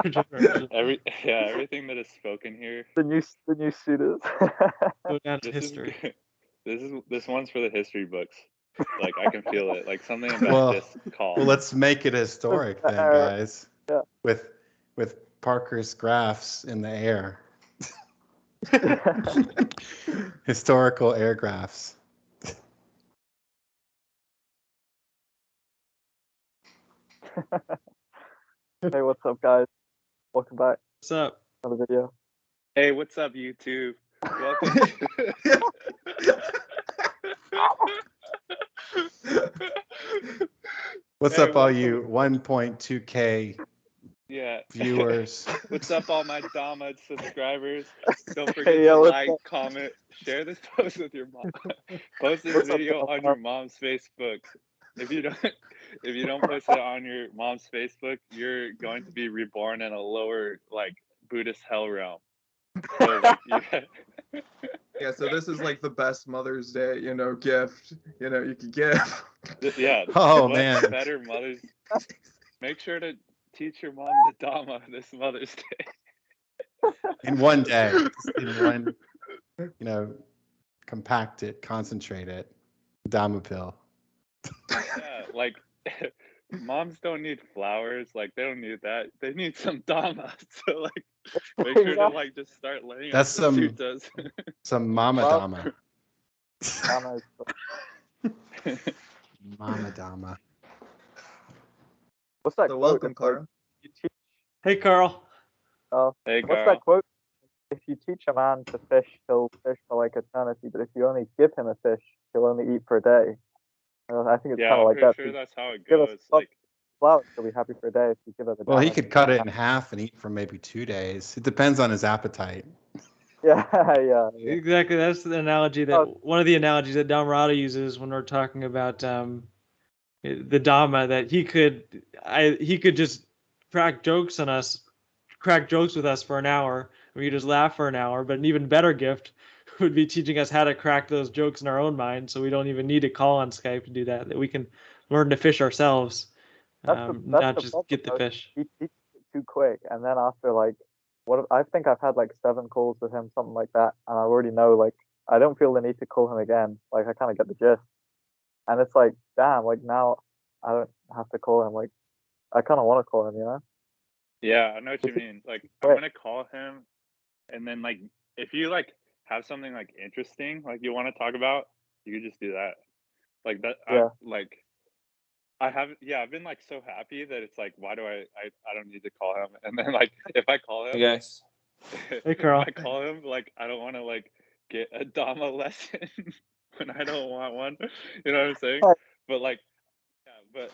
Everything that is spoken here. The new students. Go down to This history. this one's for the history books. Like I can feel it. Like something about Well, this call. well, let's make it historic then, guys. Yeah. With Parker's graphs in the air. Historical air graphs. Hey, what's up, guys? Welcome back. What's up? Another video. Hey, what's up, YouTube? Welcome. What's up, all you 1.2K viewers? What's up, all my Dhamma subscribers? Don't forget Hey, yo, to what's like, up? comment, share this post with your mom. Post this video on your mom's Facebook. If you don't post it on your mom's Facebook, you're going to be reborn in a lower, like, Buddhist hell realm. So, like, Yeah, so this is like the best Mother's Day, gift, you could give. yeah. Oh, what man. better Mother's? Make sure to teach your mom the Dhamma this Mother's Day. In one day. In one, compact it, concentrate it. Dhamma pill. Yeah, like moms don't need flowers, like they don't need that. They need some Dhamma. So like make sure to like just start laying That's some suttas. some mama Well, Dhamma. Dhamma is- Mama Dhamma. What's that So quote? welcome, It's like, Clara. you teach, Hey, Carl. Hey, what's Carl. that quote? If you teach a man to fish, he'll fish for like eternity. But if you only give him a fish, he'll only eat for a day. I think it's Yeah, kind of I'm like pretty that. sure that's how it Give us goes. some Like flowers, he'll be happy for a day. If you give us a Well, he Dhamma, could cut it in half and eat for maybe 2 days. It depends on his appetite. Yeah, yeah. Exactly. That's the analogy that one of the analogies that Dhammarato uses when we're talking about the Dhamma, that he could just crack jokes with us for an hour. We could just laugh for an hour. But an even better gift would be teaching us how to crack those jokes in our own mind, so we don't even need to call on Skype to do that. That we can learn to fish ourselves, That's not the just problem, get the though. fish. He teaches it too quick, and then after like I think I've had like 7 calls with him, something like that, and I already know like I don't feel the need to call him again. Like I kind of get the gist, and it's like damn, like now I don't have to call him. Like I kind of want to call him, yeah, I know what you mean. Like I'm Right. gonna call him, and then like if you like have something like interesting like you want to talk about, you could just do that. Like that. Yeah. I've been like so happy that it's like, why do I don't need to call him. And then like if I call him, Hey guys. Hey, Carl. if I call him, like I don't want to like get a Dhamma lesson when I don't want one. You know what I'm saying? But like, yeah, but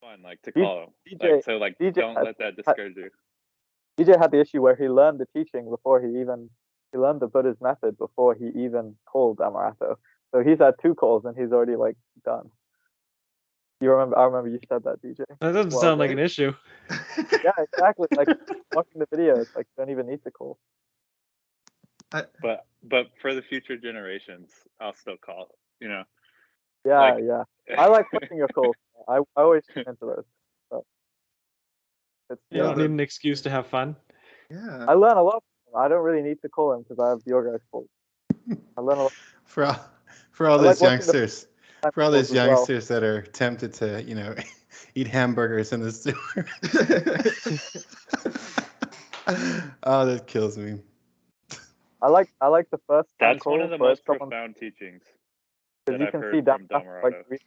fun like to call him. DJ Like so like DJ don't let that discourage you. DJ had the issue where he learned the teaching before he learned the Buddha's method before he even called Dhammarato. So he's had 2 calls and he's already like done. I remember you said that, DJ. That doesn't Well, sound like an issue. Yeah, exactly. Like watching the videos, like you don't even need to call. But for the future generations, I'll still call. You know. Yeah, Like- yeah. I like watching your calls. I always tune into those. So it's You don't Yeah. need an excuse to have fun. Yeah. I learn a lot from him. I don't really need to call him because I have your guys' calls. I learn a lot. For all I like those watching the youngsters, for all calls those as well. youngsters that are tempted to, eat hamburgers in the sewer. Oh, that kills me. I like the first 10 That's one of calls the where most someone, profound teachings because that you I've can heard see that from Dhammarato. like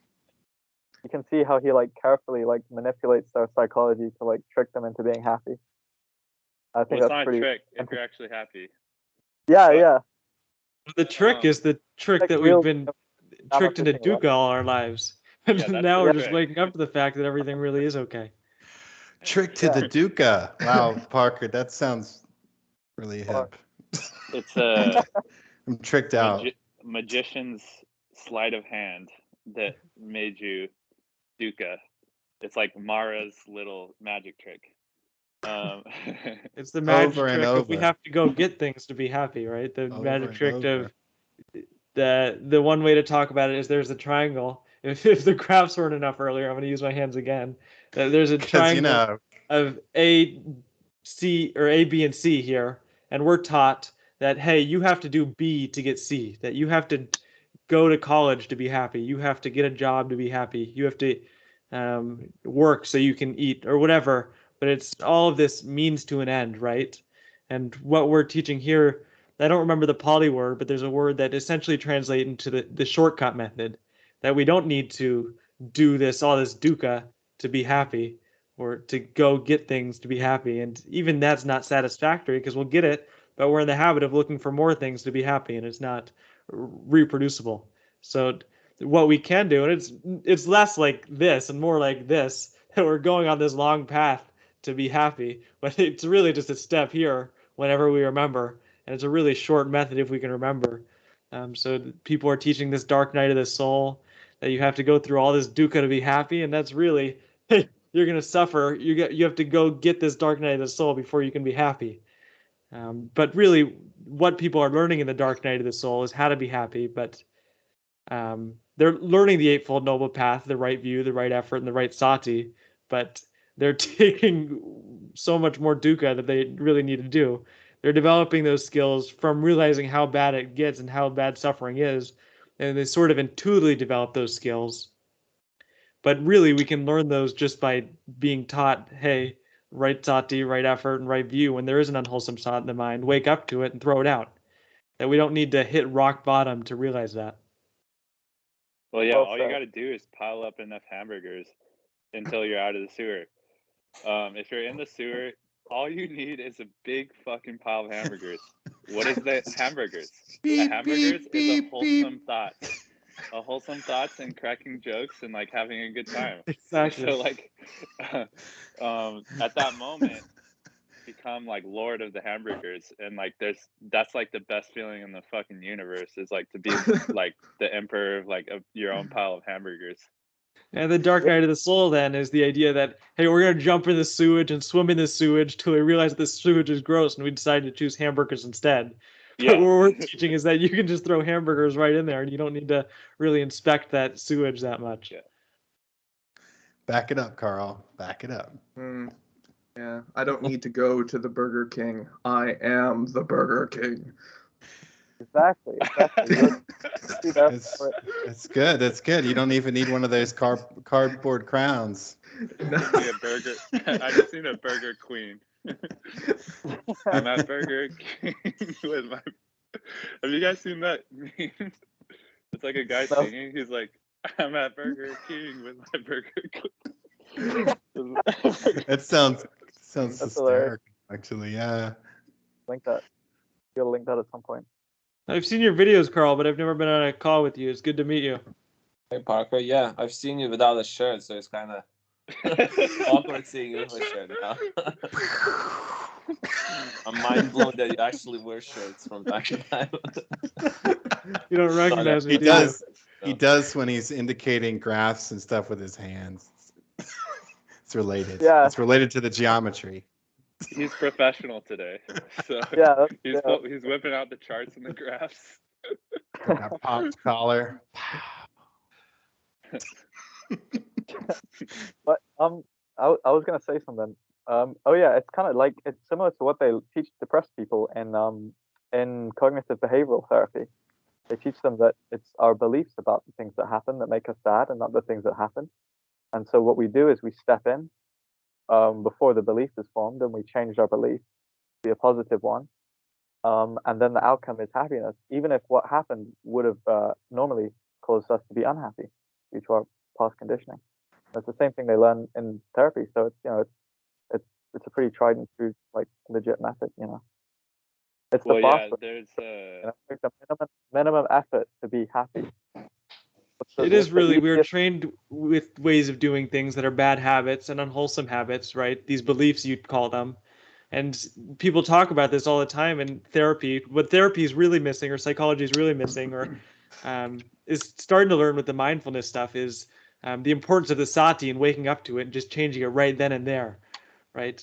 you can see how he like carefully like manipulates their psychology to like trick them into being happy. I think Well, it's that's not a pretty. trick if you're actually happy. Yeah, but- yeah. The trick is the trick Like that real we've been tricked into fishing, right? dukkha all our lives. And Yeah, that's now the we're just trick. waking up to the fact that everything really is okay. Trick to the dukkha. Wow, Parker, that sounds really hip. It's a I'm tricked out. magician's sleight of hand that made you dukkha. It's like Mara's little magic trick. It's the magic Over and trick of we over. have to go get things to be happy, right? The Over magic and trick over. of the one way to talk about it is there's a triangle. If the graphs weren't enough earlier, I'm going to use my hands again. There's a 'Cause, triangle of A, C, or A, B, and C here, and we're taught that, hey, you have to do B to get C, that you have to go to college to be happy, you have to get a job to be happy, you have to work so you can eat or whatever, but it's all of this means to an end, right? And what we're teaching here, I don't remember the Pali word, but there's a word that essentially translates into the shortcut method, that we don't need to do all this dukkha to be happy, or to go get things to be happy. And even that's not satisfactory, because we'll get it, but we're in the habit of looking for more things to be happy, and it's not reproducible. So what we can do, and it's less like this and more like this, that we're going on this long path to be happy, but it's really just a step here whenever we remember, and it's a really short method if we can remember. So people are teaching this dark night of the soul, that you have to go through all this dukkha to be happy, and that's really, hey, you're going to suffer. You have to go get this dark night of the soul before you can be happy. But really, what people are learning in the dark night of the soul is how to be happy, but they're learning the Eightfold Noble Path, the right view, the right effort, and the right sati, but they're taking so much more dukkha that they really need to do. They're developing those skills from realizing how bad it gets and how bad suffering is, and they sort of intuitively develop those skills. But really, we can learn those just by being taught, hey, right sati, right effort, and right view. When there is an unwholesome thought in the mind, wake up to it and throw it out. That we don't need to hit rock bottom to realize that. Well, yeah, Well all you said. got to do is pile up enough hamburgers until you're out of the sewer. If you're in the sewer, all you need is a big fucking pile of hamburgers. What is the hamburgers? Beep, Hamburgers beep, is a beep, wholesome beep. thought. A wholesome thoughts and cracking jokes and like having a good time. Exactly. So like, at that moment, become like lord of the hamburgers, and like that's like the best feeling in the fucking universe, is like to be like the emperor of like your own pile of hamburgers. And the dark night of the soul then is the idea that, hey, we're going to jump in the sewage and swim in the sewage till we realize the sewage is gross and we decide to choose hamburgers instead. Yeah. But what we're teaching is that you can just throw hamburgers right in there and you don't need to really inspect that sewage that much. Yeah. Back it up, Carl. Back it up. Yeah, I don't need to go to the Burger King. I am the Burger King. Exactly. See, that's It's good. That's good. You don't even need one of those cardboard crowns. a burger. I just need a Burger Queen. I'm at Burger King with my. Have you guys seen that meme? It's like a guy singing. He's like, "I'm at Burger King with my Burger Queen." That sounds That's hysterical, actually. Yeah. link that. You'll link that at some point. I've seen your videos, Carl, but I've never been on a call with you. It's good to meet you. Hey, Parker. Yeah, I've seen you without a shirt, so it's kind of awkward seeing you with a shirt now. I'm mind blown that you actually wear shirts from time to time. You don't recognize me, He do does. you? He does when he's indicating graphs and stuff with his hands. It's related. Yeah. It's related to the geometry. He's professional today, so Yeah, he's whipping out the charts and the graphs. Got popped collar. But I was gonna say something. Oh yeah, it's kind of like it's similar to what they teach depressed people in cognitive behavioral therapy. They teach them that it's our beliefs about the things that happen that make us sad, and not the things that happen. And so what we do is we step in before the belief is formed, and we change our belief to be a positive one. And then the outcome is happiness, even if what happened would have normally caused us to be unhappy due to our past conditioning. It's the same thing they learn in therapy. So it's a pretty tried and true, like, legit method. It's the fast way. There's Take the minimum effort to be happy. It is really, we're trained with ways of doing things that are bad habits and unwholesome habits, right? These beliefs, you'd call them. And people talk about this all the time in therapy. What therapy is really missing, or psychology is really missing, or is starting to learn with the mindfulness stuff, is the importance of the sati and waking up to it and just changing it right then and there, right?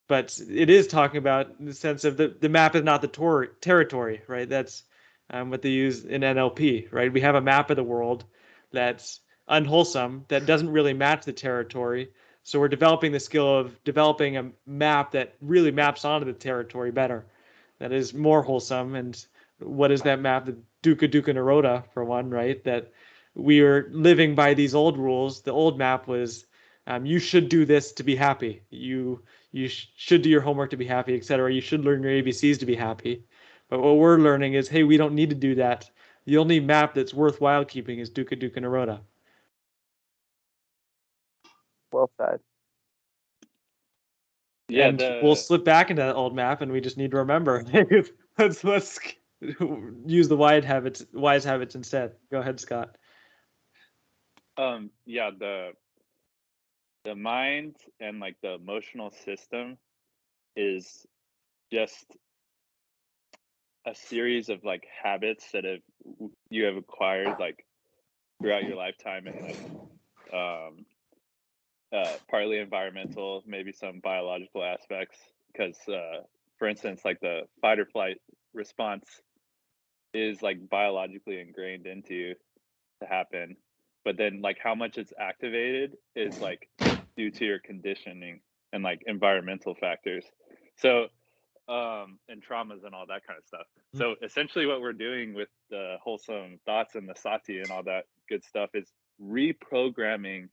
But it is talking about the sense of the map is not the territory, right? That's what they use in NLP, right? We have a map of the world that's unwholesome, that doesn't really match the territory. So we're developing the skill of developing a map that really maps onto the territory better, that is more wholesome. And what is that map? The Dukkha Dukkha Nirodha, for one, right? That we are living by these old rules. The old map was you should do this to be happy. You should do your homework to be happy, etc. You should learn your ABCs to be happy. But what we're learning is, hey, we don't need to do that. The only map that's worthwhile keeping is Dukkha Dukkha Nirodha. Well said. Yeah, and we'll slip back into that old map, and we just need to remember. let's use the wise habits instead. Go ahead, Scott. Yeah, the mind and like the emotional system is just a series of like habits that you have acquired like throughout your lifetime, and like partly environmental, maybe some biological aspects, because for instance, like the fight or flight response is like biologically ingrained into you to happen, but then like how much it's activated is like due to your conditioning and like environmental factors, so and traumas and all that kind of stuff. So essentially what we're doing with the wholesome thoughts and the Sati and all that good stuff is reprogramming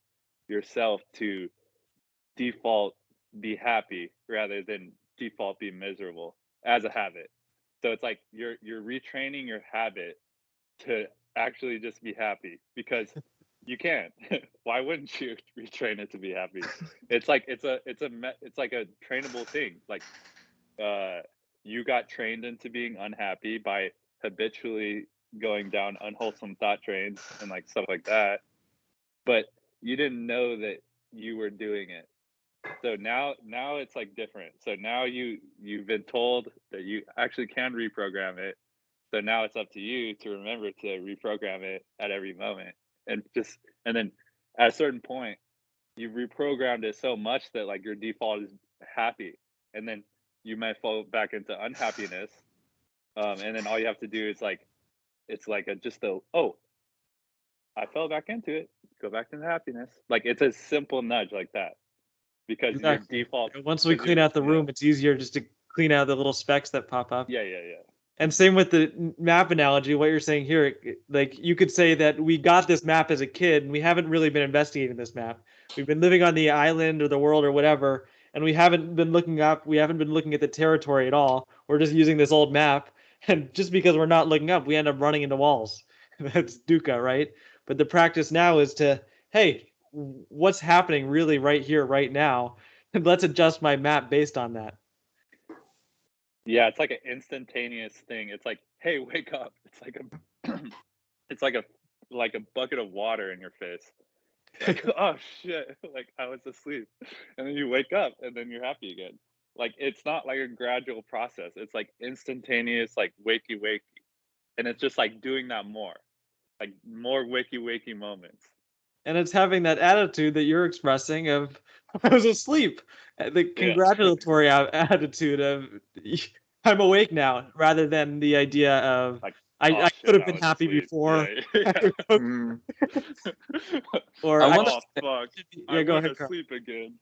yourself to default be happy rather than default be miserable as a habit. So it's like you're retraining your habit to actually just be happy, because you can. Why wouldn't you retrain it to be happy? It's like it's like a trainable thing. Like you got trained into being unhappy by habitually going down unwholesome thought trains and like stuff like that, but you didn't know that you were doing it. So now it's like different. So now you've been told that you actually can reprogram it. So now it's up to you to remember to reprogram it at every moment, and then at a certain point you've reprogrammed it so much that like your default is happy, and then you might fall back into unhappiness, and then all you have to do is like, it's like I fell back into it, go back into happiness. Like it's a simple nudge like that, because Exactly. your default. Once we clean out the room, it's easier just to clean out the little specks that pop up. Yeah. And same with the map analogy, what you're saying here, like you could say that we got this map as a kid and we haven't really been investigating this map. We've been living on the island or the world or whatever, and we haven't been looking up, we haven't been looking at the territory at all. We're just using this old map, and just because we're not looking up, we end up running into walls. That's dukkha, right? But the practice now is to, hey, what's happening really right here, right now? And let's adjust my map based on that. Yeah, it's like an instantaneous thing. It's like, hey, wake up. It's like a bucket of water in your face. Like, oh shit, like I was asleep. And then you wake up and then you're happy again. Like it's not like a gradual process. It's like instantaneous, like wakey. And it's just like doing that more. Like more wakey moments. And it's having that attitude that you're expressing of, I was asleep. The congratulatory attitude of, I'm awake now, rather than the idea of, like, I could have been happy asleep. before. Yeah. Or I I wanna- fuck. Yeah, go ahead, Carl. Asleep again.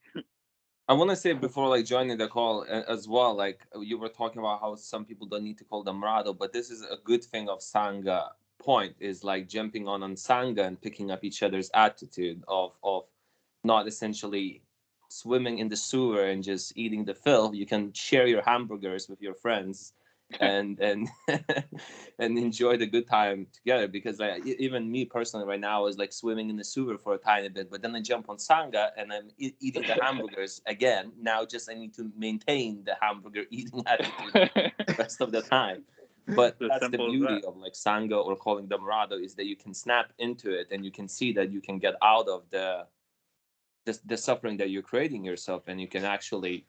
I want to say before like joining the call as well, like you were talking about how some people don't need to call Dhammarato, but this is a good thing of Sangha point, is like jumping on Sangha and picking up each other's attitude of not essentially swimming in the sewer and just eating the filth. You can share your hamburgers with your friends and and enjoy the good time together, because like even me personally right now is like swimming in the sewer for a tiny bit, but then I jump on Sangha and I'm eating the hamburgers again. Now just I need to maintain the hamburger eating attitude the rest of the time. But that's the beauty of like Sangha or calling Dhammarato, is that you can snap into it and you can see that you can get out of the suffering that you're creating yourself, and you can actually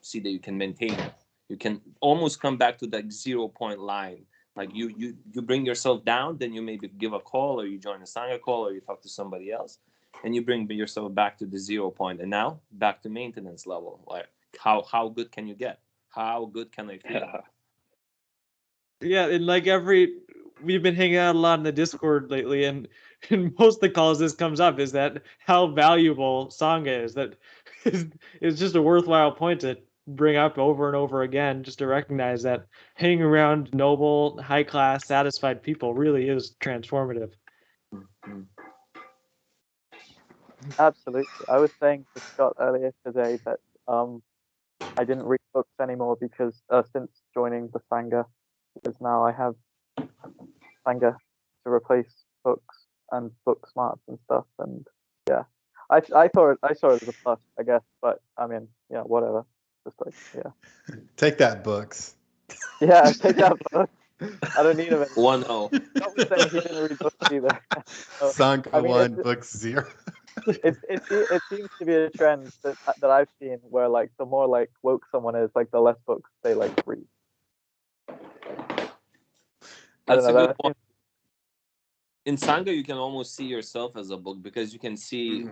see that you can maintain it. You can almost come back to that 0 point line. Like you bring yourself down, then you maybe give a call or you join a Sangha call or you talk to somebody else, and you bring yourself back to the 0 point. And now back to maintenance level. Like how good can you get? How good can I feel? Yeah, and like we've been hanging out a lot in the Discord lately, and in most of the calls this comes up, is that how valuable Sangha is. That is just a worthwhile point to bring up over and over again, just to recognize that hanging around noble, high class, satisfied people really is transformative. Absolutely. I was saying to Scott earlier today that I didn't read books anymore because since joining the Sangha, because now I have Sangha to replace books and book smarts and stuff, and yeah, I saw it as a plus, I guess, but I mean, yeah, whatever. Just like, yeah. Take that, books. Yeah, take that book. I don't need them anymore. 1-0. Scott was saying he didn't read books either. So, Sangha I mean, 1, book 0. it seems to be a trend that I've seen where like the more like woke someone is, like the less books they like read. That's a good point. In Sangha, you can almost see yourself as a book because you can see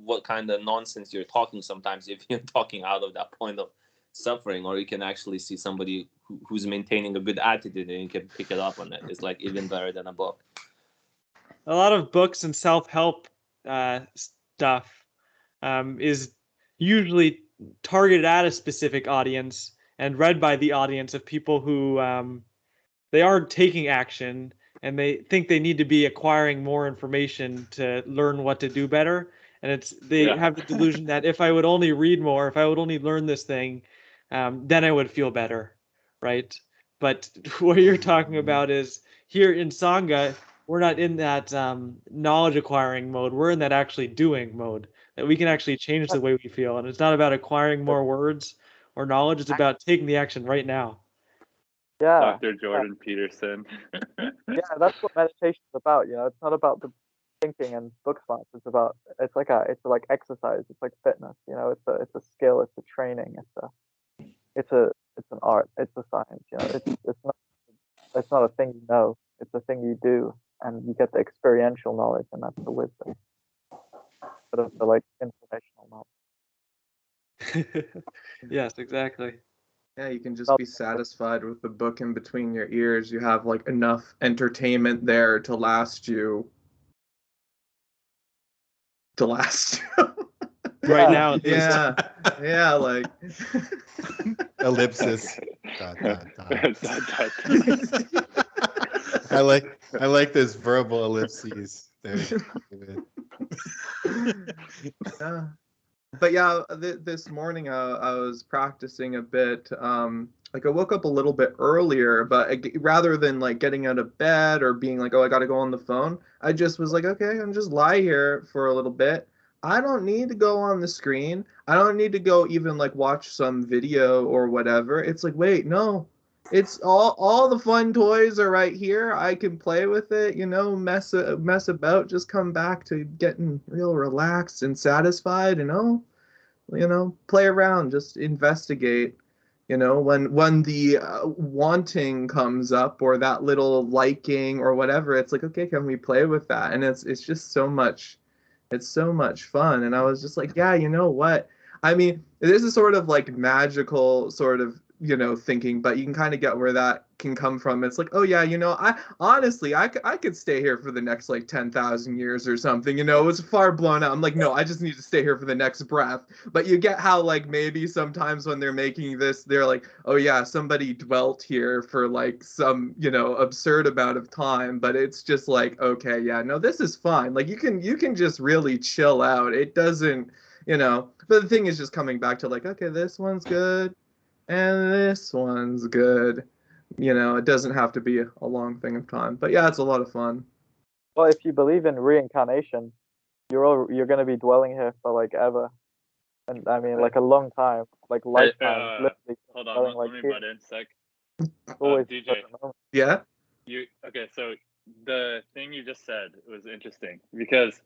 what kind of nonsense you're talking sometimes if you're talking out of that point of suffering, or you can actually see somebody who's maintaining a good attitude and you can pick it up on it. It's like even better than a book. A lot of books and self-help stuff is usually targeted at a specific audience and read by the audience of people who they aren't taking action and they think they need to be acquiring more information to learn what to do better. And they have the delusion that if I would only read more, if I would only learn this thing, then I would feel better, right? But what you're talking about is here in Sangha, we're not in that knowledge acquiring mode. We're in that actually doing mode, that we can actually change the way we feel. And it's not about acquiring more words or knowledge. It's about taking the action right now. Yeah. Dr. Jordan Peterson. Yeah, that's what meditation is about. You know, it's not about the thinking and book smarts. It's like exercise. It's like fitness. You know, it's a skill. It's a training. It's an art. It's a science. You know, it's not a thing you know. It's a thing you do, and you get the experiential knowledge, and that's the wisdom. Sort of the like informational knowledge. Yes, exactly. Yeah, you can just be satisfied with the book in between your ears. You have like enough entertainment there to last you. Right now. Yeah, yeah, like Ellipsis. ... I like those verbal ellipses. Yeah. But yeah, this morning I was practicing a bit. Like I woke up a little bit earlier, but rather than like getting out of bed or being like, oh, I got to go on the phone, I just was like, okay, I'm just lie here for a little bit. I don't need to go on the screen. I don't need to go even like watch some video or whatever. It's like, wait, no. It's all the fun toys are right here. I can play with it, you know, mess about, just come back to getting real relaxed and satisfied, you know, play around, just investigate, you know, when the wanting comes up or that little liking or whatever, it's like, okay, can we play with that? And it's just so much fun. And I was just like, yeah, you know what? I mean, this is sort of like magical sort of, you know, thinking, but you can kind of get where that can come from. It's like, oh yeah, you know, I honestly, I could stay here for the next like 10,000 years or something, you know. It was far blown out. I'm like, no, I just need to stay here for the next breath. But you get how like maybe sometimes when they're making this, they're like, oh yeah, somebody dwelt here for like some, you know, absurd amount of time, but it's just like, okay, yeah, no, this is fine. Like you can just really chill out. It doesn't, you know, but the thing is just coming back to like, okay, this one's good and this one's good. You know, it doesn't have to be a long thing of time. But yeah, it's a lot of fun. Well, if you believe in reincarnation, you're going to be dwelling here for like ever. And I mean, like a long time, like lifetime. Hold on, let me butt in a sec. Always DJ. Yeah? Okay, so the thing you just said was interesting because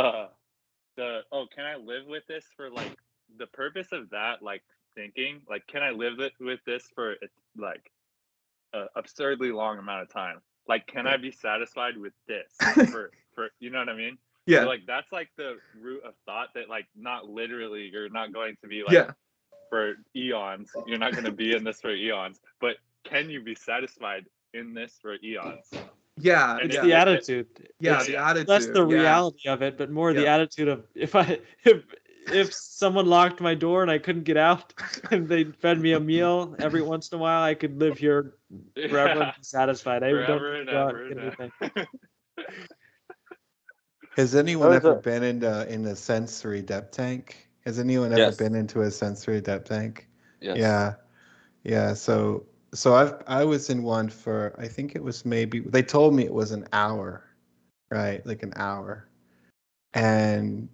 can I live with this for like the purpose of that, like thinking, like can I live with this for like an absurdly long amount of time? Like can I be satisfied with this for you know what I mean? Yeah. So, like that's like the root of thought that like not literally you're not going to be like for eons. You're not going to be in this for eons, but can you be satisfied in this for eons? Yeah, it's the attitude. The attitude. Less the reality of it, but more the attitude of if if someone locked my door and I couldn't get out, and they fed me a meal every once in a while, I could live here forever and be satisfied. I don't Forever need and to go out ever and get and anything. Has anyone Those ever are- been in a sensory depth tank? Has anyone ever Yes. been into a sensory depth tank? Yes. Yeah. Yeah. So I was in one for, I think it was maybe, they told me it was an hour, right? Like an hour. And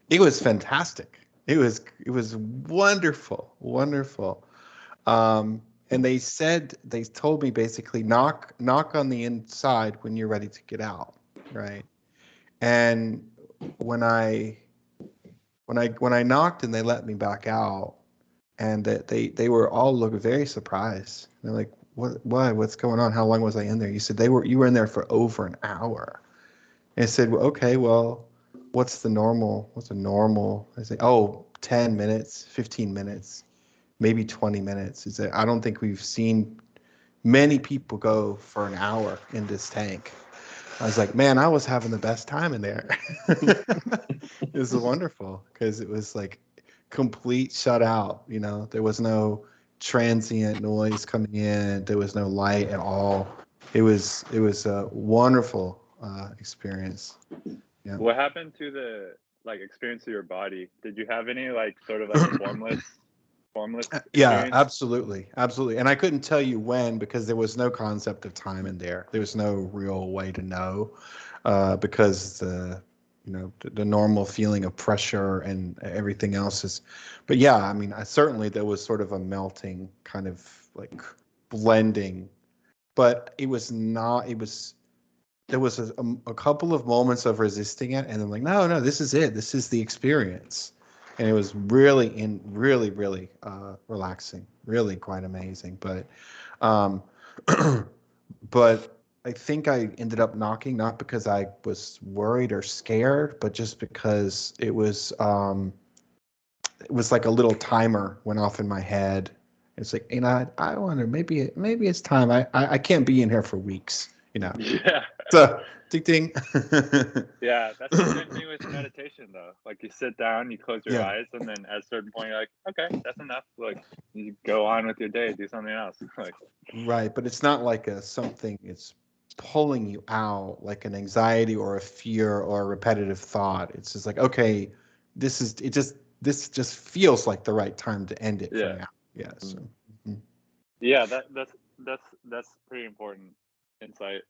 it was fantastic. It was wonderful, wonderful. And they told me basically knock on the inside when you're ready to get out, right? And when I knocked and they let me back out, and that they were all looking very surprised. They're like, what's going on? How long was I in there? You said you were in there for over an hour. And I said, well, okay, well, what's a normal? I say, 10 minutes, 15 minutes, maybe 20 minutes. He said, I don't think we've seen many people go for an hour in this tank. I was like, man, I was having the best time in there. It was wonderful because it was like complete shut out. You know, there was no transient noise coming in. There was no light at all. It was a wonderful experience. Yeah. What happened to the experience of your body? Did you have any sort of formless Yeah, experience? absolutely. And I couldn't tell you when because there was no concept of time in there. There was no real way to know because the normal feeling of pressure and everything else is. But yeah, I mean, certainly there was sort of a melting kind of like blending, but it was not. There was a couple of moments of resisting it, and I'm like, no, this is it. This is the experience. And it was really relaxing, really quite amazing. But, but I think I ended up knocking not because I was worried or scared, but just because it was like a little timer went off in my head. It's like, I wonder maybe it's time. I can't be in here for weeks, Yeah. So ding ding. Yeah, that's the same thing with meditation though. Like you sit down, you close your Yeah. eyes, and then at a certain point you're like, okay, that's enough. Like you go on with your day, do something else. Like Right, but it's not like something it's pulling you out like an anxiety or a fear or a repetitive thought. It's just like, okay, this just feels like the right time to end it for Yeah. now. Yeah. So, yeah, that's pretty important insight.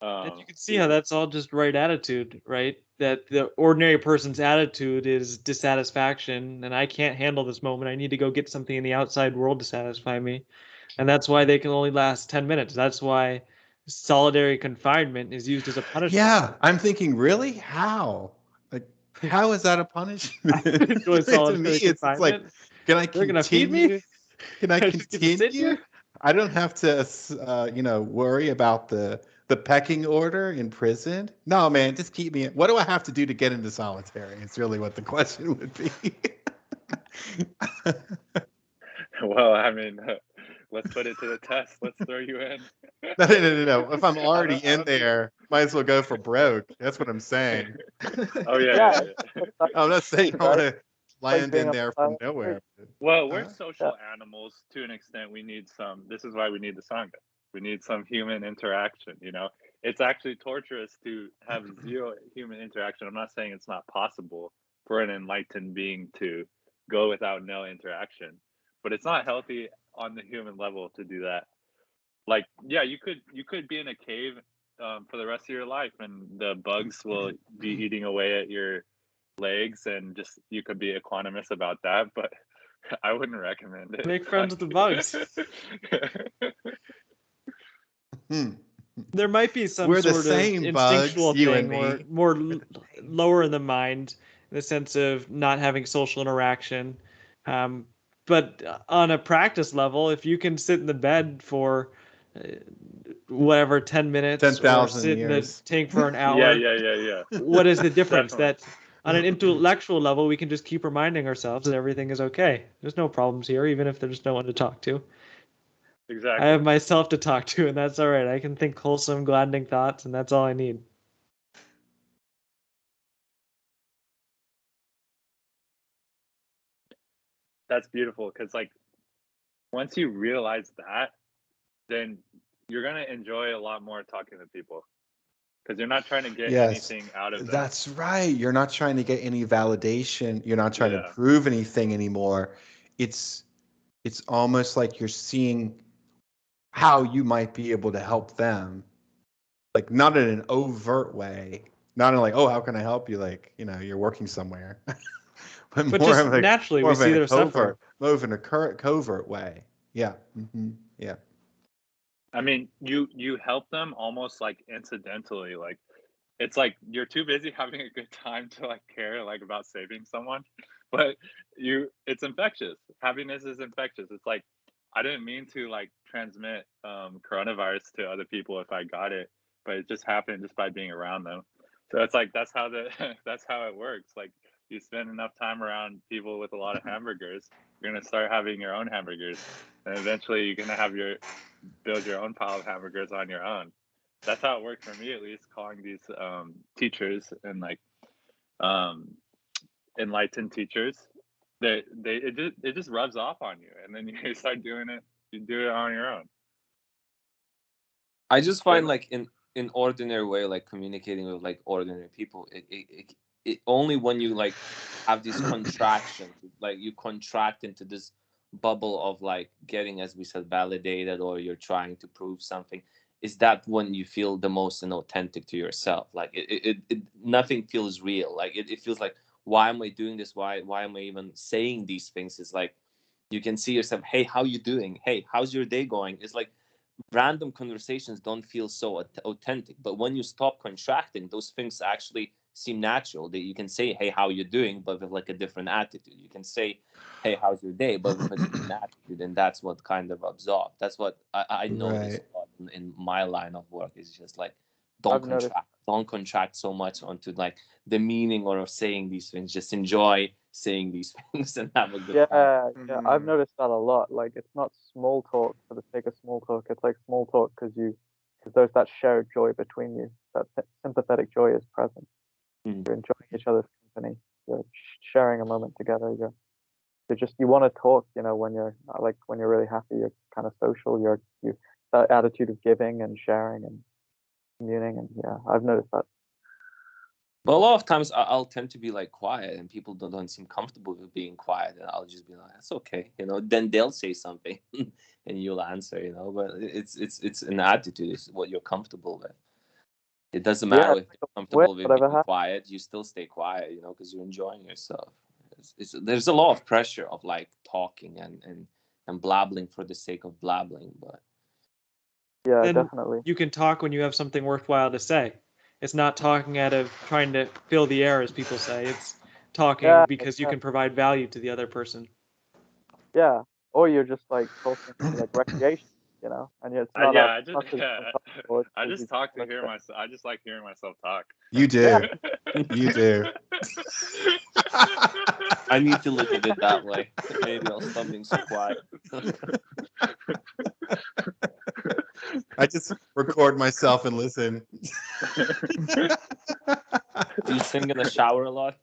And you can see how that's all just right attitude, right? That the ordinary person's attitude is dissatisfaction, and I can't handle this moment. I need to go get something in the outside world to satisfy me. And that's why they can only last 10 minutes. That's why solitary confinement is used as a punishment. Yeah, I'm thinking, really? How? Like, how is that a punishment? Enjoy To solitary me, it's like, confinement. can I They're gonna feed me. continue? Can I I just get to sit continue? here? I don't have to, worry about the pecking order in prison. No, man, just keep me. What do I have to do to get into solitary? It's really what the question would be. Well, I mean, let's put it to the test. Let's throw you in. No. If I'm already I in don't there, might as well go for broke. That's what I'm saying. Oh yeah. I'm not saying I want to land being in a there from pilot. nowhere. Well, we're Uh, social animals to an extent. We need some. This is why we need the Sangha. We need some human interaction. It's actually torturous to have zero human interaction. I'm not saying it's not possible for an enlightened being to go without no interaction, but it's not healthy on the human level to do that. Like, yeah, you could be in a cave for the rest of your life, and the bugs will be eating away at your legs, and just you could be equanimous about that. But I wouldn't recommend it. Make friends with the bugs. There might be some We're the sort of same bugs, instinctual you and thing or me. more lower in the mind, in the sense of not having social interaction. But on a practice level, if you can sit in the bed for whatever 10 minutes or 10,000 sit in the years. tank for an Yeah, hour, yeah. what is the difference? Definitely. That on an intellectual level, we can just keep reminding ourselves that everything is okay. There's no problems here, even if there's no one to talk to. Exactly. I have myself to talk to, and that's all right. I can think wholesome, gladdening thoughts, and that's all I need. that's beautiful, because like once you realize that, then you're gonna enjoy a lot more talking to people, because you're not trying to get Yes, anything out of them. that's right. You're not trying to get any validation. You're not trying to Yeah. prove anything anymore. It's almost like you're seeing how you might be able to help them, like not in an overt way, not in like, oh, how can I help you? Like, you know, you're working somewhere, but But more just of a naturally, more we of see a their suffering. covert, more of a covert way. Yeah. Yeah. I mean, you help them almost like incidentally, like it's like you're too busy having a good time to like care like about saving someone, but it's infectious. Happiness is infectious. It's like I didn't mean to like transmit coronavirus to other people if I got it, but it just happened just by being around them. So it's like that's how that's how it works. Like you spend enough time around people with a lot of hamburgers, you're gonna start having your own hamburgers, and eventually you're gonna have build your own pile of hamburgers on your own. That's how it worked for me, at least, calling these teachers and like um, enlightened teachers. It just rubs off on you, and then you start doing it. You do it on your own. I just find like in ordinary way, like communicating with like ordinary people, it only when you like have these contractions, like you contract into this bubble of like getting, as we said, validated, or you're trying to prove something, is that when you feel the most inauthentic to yourself. Like it nothing feels real. Like it feels like, why am I doing this? Why am I even saying these things? It's like you can see yourself, hey, how you doing? Hey, how's your day going? It's like random conversations don't feel so authentic, but when you stop contracting, those things actually seem natural. That you can say, hey, how you doing, but with like a different attitude. You can say, hey, how's your day, but with a different attitude, and that's what kind of absorbs. That's what I notice Right. a lot in my line of work. Is just like, I've noticed. don't contract so much onto like the meaning or of saying these things. Just enjoy saying these things and have a good time. Yeah, I've noticed that a lot. Like, it's not small talk for the sake of small talk. It's like small talk because there's that shared joy between you. That sympathetic joy is present. Mm. You're enjoying each other's company. You're sharing a moment together. You want to talk. You know, when you're really happy, you're kind of social. You that attitude of giving and sharing and communing. And yeah, I've noticed that. But a lot of times I'll tend to be like quiet, and people don't seem comfortable with being quiet, and I'll just be like, "That's okay," you know. Then they'll say something, and you'll answer, you know. But it's an attitude. It's what you're comfortable with. It doesn't matter if you're comfortable with being quiet. You still stay quiet, you know, because you're enjoying yourself. There's a lot of pressure of like talking and blabbling for the sake of blabbling, but yeah, And definitely. you can talk when you have something worthwhile to say. It's not talking out of trying to fill the air, as people say. It's talking because you can provide value to the other person. Yeah, or you're just like talking for like recreation, you know, and it's not. Yeah, I just talk to hear myself. I just like hearing myself talk. You do. You do. I need to look at it that way. Maybe I'll stop being so quiet. I just record myself and listen. Do you sing in the shower a lot?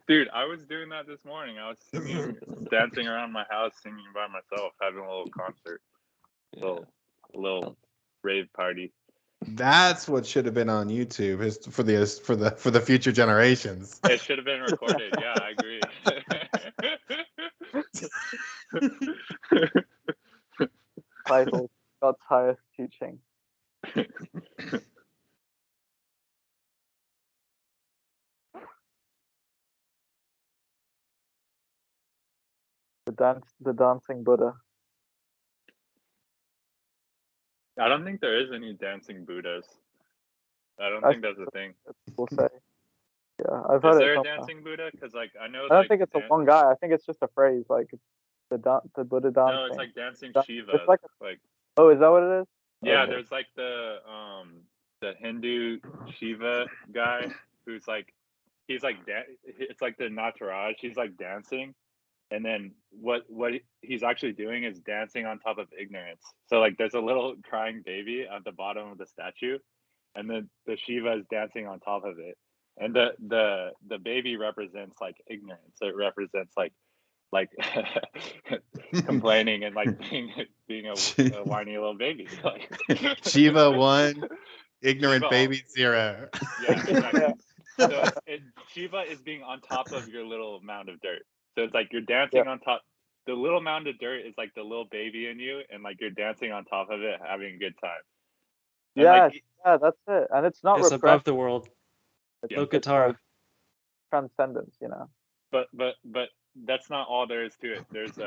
Dude, I was doing that this morning. I was singing, dancing around my house, singing by myself, having a little concert, a little rave party. That's what should have been on YouTube, is for the future generations. It should have been recorded. Yeah, I agree. Title: God's highest teaching. The dancing Buddha. I don't think there is any dancing Buddhas. I don't think that's a thing. People say. Yeah, I've heard it. Is there a dancing Buddha? Because like I know. I don't think it's a one guy. I think it's just a phrase. Like the Buddha dancing. No, it's like dancing Shiva. It's like oh, is that what it is? Yeah, Okay. there's like the Hindu Shiva guy who's like he's like it's like the Nataraj. He's like dancing, and then what he's actually doing is dancing on top of ignorance. So like there's a little crying baby at the bottom of the statue, and then the Shiva is dancing on top of it, and the baby represents like ignorance. It represents like like complaining and like being a whiny little baby. Like Shiva 1, ignorant Shiva, baby 0. Yeah, exactly. So Shiva is being on top of your little mound of dirt. So it's like you're dancing on top. The little mound of dirt is like the little baby in you, and like you're dancing on top of it, having a good time. And like, yeah, that's it. And it's not It's repressed. above the world. Yeah. Lokatara. Like transcendence, you know. But that's not all there is to it. There's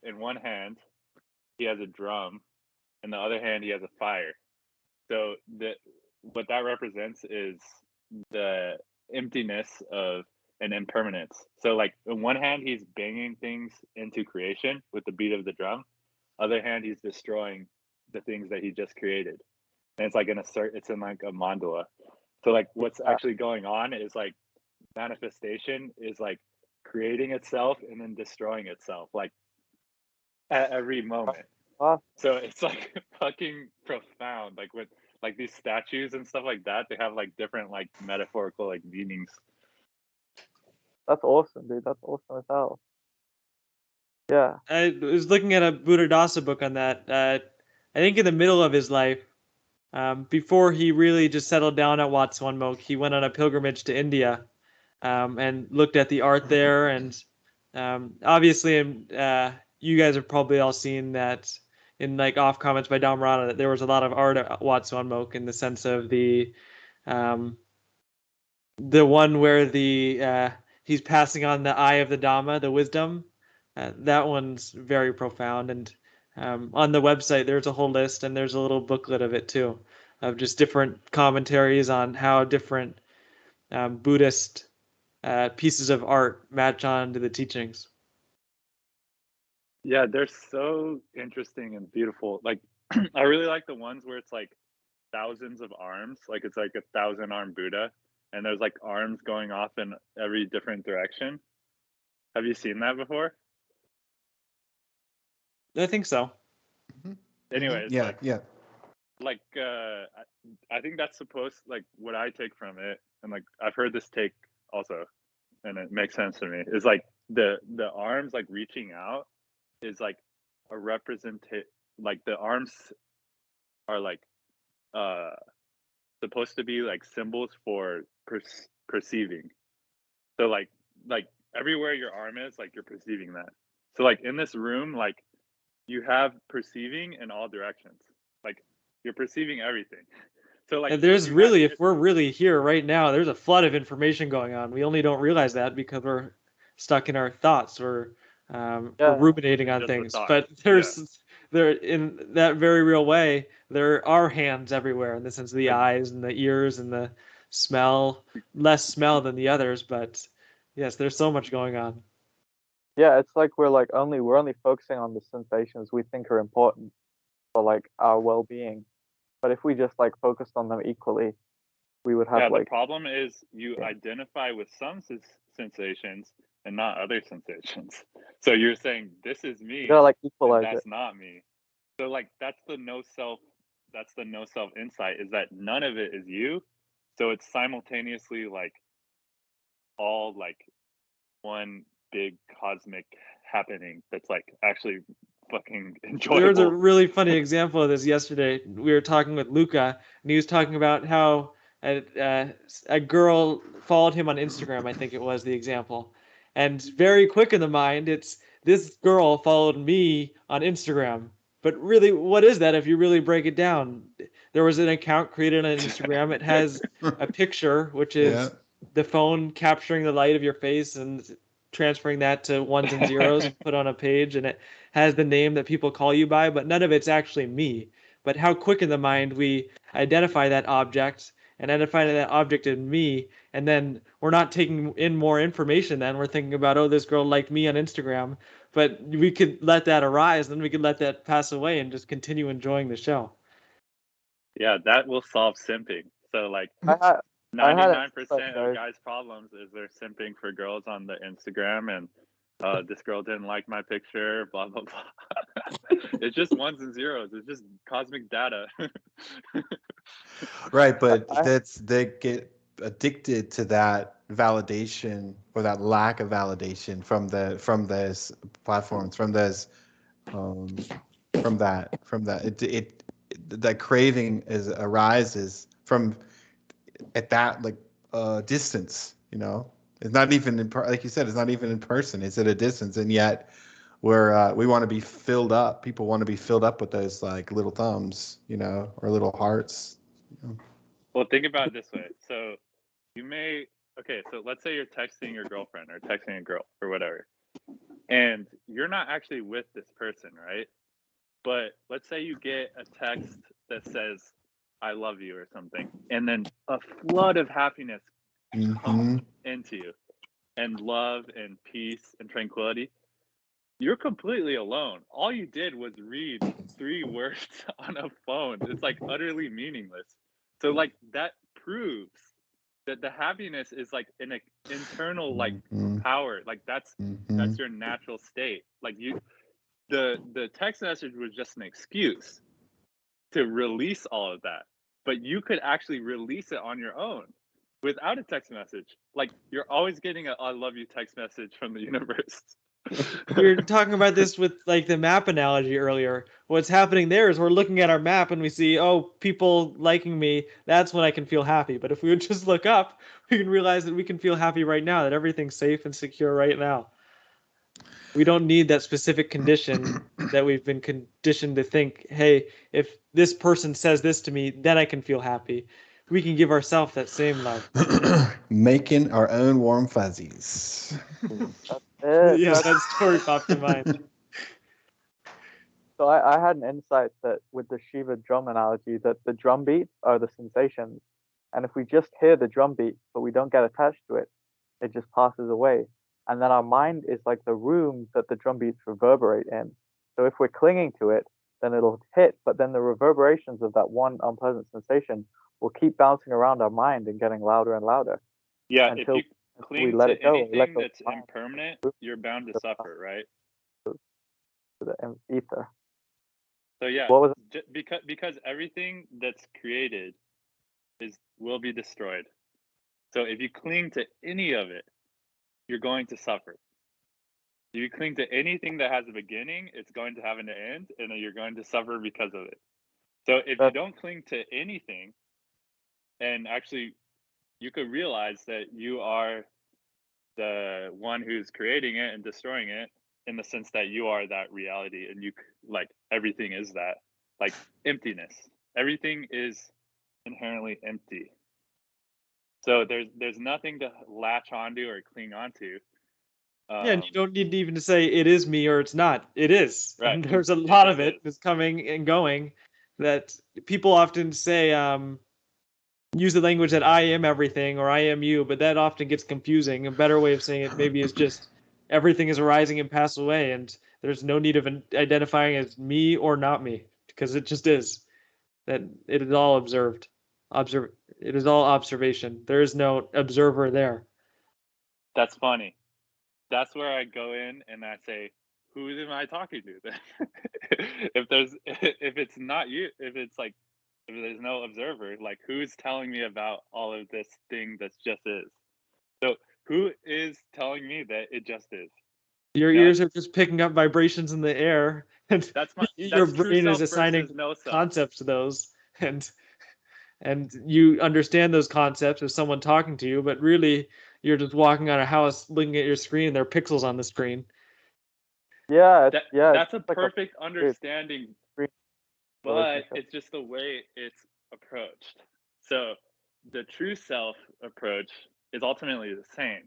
in one hand he has a drum, in the other hand he has a fire. So what that represents is the emptiness of an impermanence. So like in one hand he's banging things into creation with the beat of the drum. Other hand he's destroying the things that he just created. And it's like it's in like a mandala. So like what's actually going on is like manifestation is like creating itself and then destroying itself like at every moment. So it's like fucking profound. Like with like these statues and stuff like that, they have like different like metaphorical like meanings. That's awesome, dude. That's awesome as hell. Yeah. I was looking at a Buddhadāsa book on that. I think in the middle of his life, before he really just settled down at Wat Suan Mokkh, he went on a pilgrimage to India and looked at the art there. And obviously, you guys have probably all seen that in like off comments by Dhammarato that there was a lot of art at Wat Suan Mokkh in the sense of the one where he's passing on the eye of the Dhamma, the wisdom. That one's very profound. And on the website, there's a whole list, and there's a little booklet of it too, of just different commentaries on how different Buddhist pieces of art match on to the teachings. Yeah, they're so interesting and beautiful. Like I really like the ones where it's like thousands of arms, like it's like 1,000-arm Buddha, and there's like arms going off in every different direction. Have you seen that before? I think so. Anyways, yeah, like I think that's supposed, like what I take from it, and like I've heard this take also, and it makes sense to me, is like the arms like reaching out is like a like the arms are like supposed to be like symbols for perceiving. So like everywhere your arm is, like you're perceiving that. So like in this room, like you have perceiving in all directions. Like you're perceiving everything. So like and there's really, if we're really here right now, there's a flood of information going on. We only don't realize that because we're stuck in our thoughts or we're ruminating on things. But there, in that very real way, there are hands everywhere in the sense of the eyes and the ears and the smell. Less smell than the others, but yes, there's so much going on. Yeah, it's like we're only focusing on the sensations we think are important for like our well-being. But if we just like focused on them equally, we would have the problem is you identify with some sensations and not other sensations. So you're saying this is me, like equalize that's not me. So like that's the no self insight, is that none of it is you. So it's simultaneously like all like one big cosmic happening that's like actually fucking enjoyable. There was a really funny example of this yesterday. We were talking with Luca, and he was talking about how a girl followed him on Instagram, I think it was the example. And very quick in the mind, it's this girl followed me on Instagram. But really, what is that if you really break it down? There was an account created on Instagram. It has a picture, which is the phone capturing the light of your face and transferring that to ones and zeros and put on a page, and it has the name that people call you by, but none of it's actually me. But how quick in the mind we identify that object and identify that object in me, and then we're not taking in more information. Then we're thinking about, oh, this girl liked me on Instagram, but we could let that arise, then we could let that pass away and just continue enjoying the show. Yeah, that will solve simping. So like 99% of guys' problems is they're simping for girls on the Instagram, and this girl didn't like my picture, blah blah blah. It's just ones and zeros. It's just cosmic data. Right, but they get addicted to that validation or that lack of validation from those platforms, from that that craving arises from at that distance. It's not even like you said, it's not even in person. It's at a distance, and yet we want to be filled up. People want to be filled up with those like little thumbs, or little hearts. Well, think about it this way. So so let's say you're texting your girlfriend or texting a girl or whatever, and you're not actually with this person, right? But let's say you get a text that says, "I love you" or something, and then a flood of happiness comes into you, and love and peace and tranquility. You're completely alone. All you did was read 3 words on a phone. It's like utterly meaningless. So like that proves that the happiness is like an internal like power. Like that's your natural state. Like the text message was just an excuse to release all of that. But you could actually release it on your own without a text message. Like you're always getting a "I love you" text message from the universe. We were talking about this with like the map analogy earlier. What's happening there is we're looking at our map and we see, oh, people liking me. That's when I can feel happy. But if we would just look up, we can realize that we can feel happy right now, that everything's safe and secure right now. We don't need that specific condition that we've been conditioned to think, hey, if this person says this to me, then I can feel happy. We can give ourselves that same love. Making our own warm fuzzies. Yeah, that story popped in mind. So I had an insight that with the Shiva drum analogy, that the drum beats are the sensations. And if we just hear the drum beat, but we don't get attached to it, it just passes away. And then our mind is like the room that the drum beats reverberate in. So if we're clinging to it, then it'll hit, but then the reverberations of that one unpleasant sensation will keep bouncing around our mind and getting louder and louder. Yeah, if you cling to anything that's impermanent, you're bound to suffer, right? To the ether. So yeah, what was it? Because everything that's created will be destroyed. So if you cling to any of it, you're going to suffer. If you cling to anything that has a beginning, it's going to have an end, and then you're going to suffer because of it. So if you don't cling to anything, and actually you could realize that you are the one who's creating it and destroying it, in the sense that you are that reality, and you like everything is that, like emptiness. Everything is inherently empty. So there's nothing to latch onto or cling onto. Yeah, and you don't need even to say it is me or it's not. It is. Right. And there's a lot of it that's coming and going that people often say, use the language that I am everything or I am you, but that often gets confusing. A better way of saying it maybe is just everything is arising and pass away, and there's no need of identifying as me or not me, because it just is. That it is all observed. It is all observation. There is no observer there. That's funny. That's where I go in and I say, who am I talking to? if it's not you, if there's no observer, like who's telling me about all of this thing that just is? So who is telling me that it just is? Your ears are just picking up vibrations in the air, and your brain is assigning concepts to those, and you understand those concepts as someone talking to you, but really you're just walking on a house looking at your screen. There are pixels on the screen. Yeah, that's a perfect understanding, but it's just the way it's approached. So the true self approach is ultimately the same.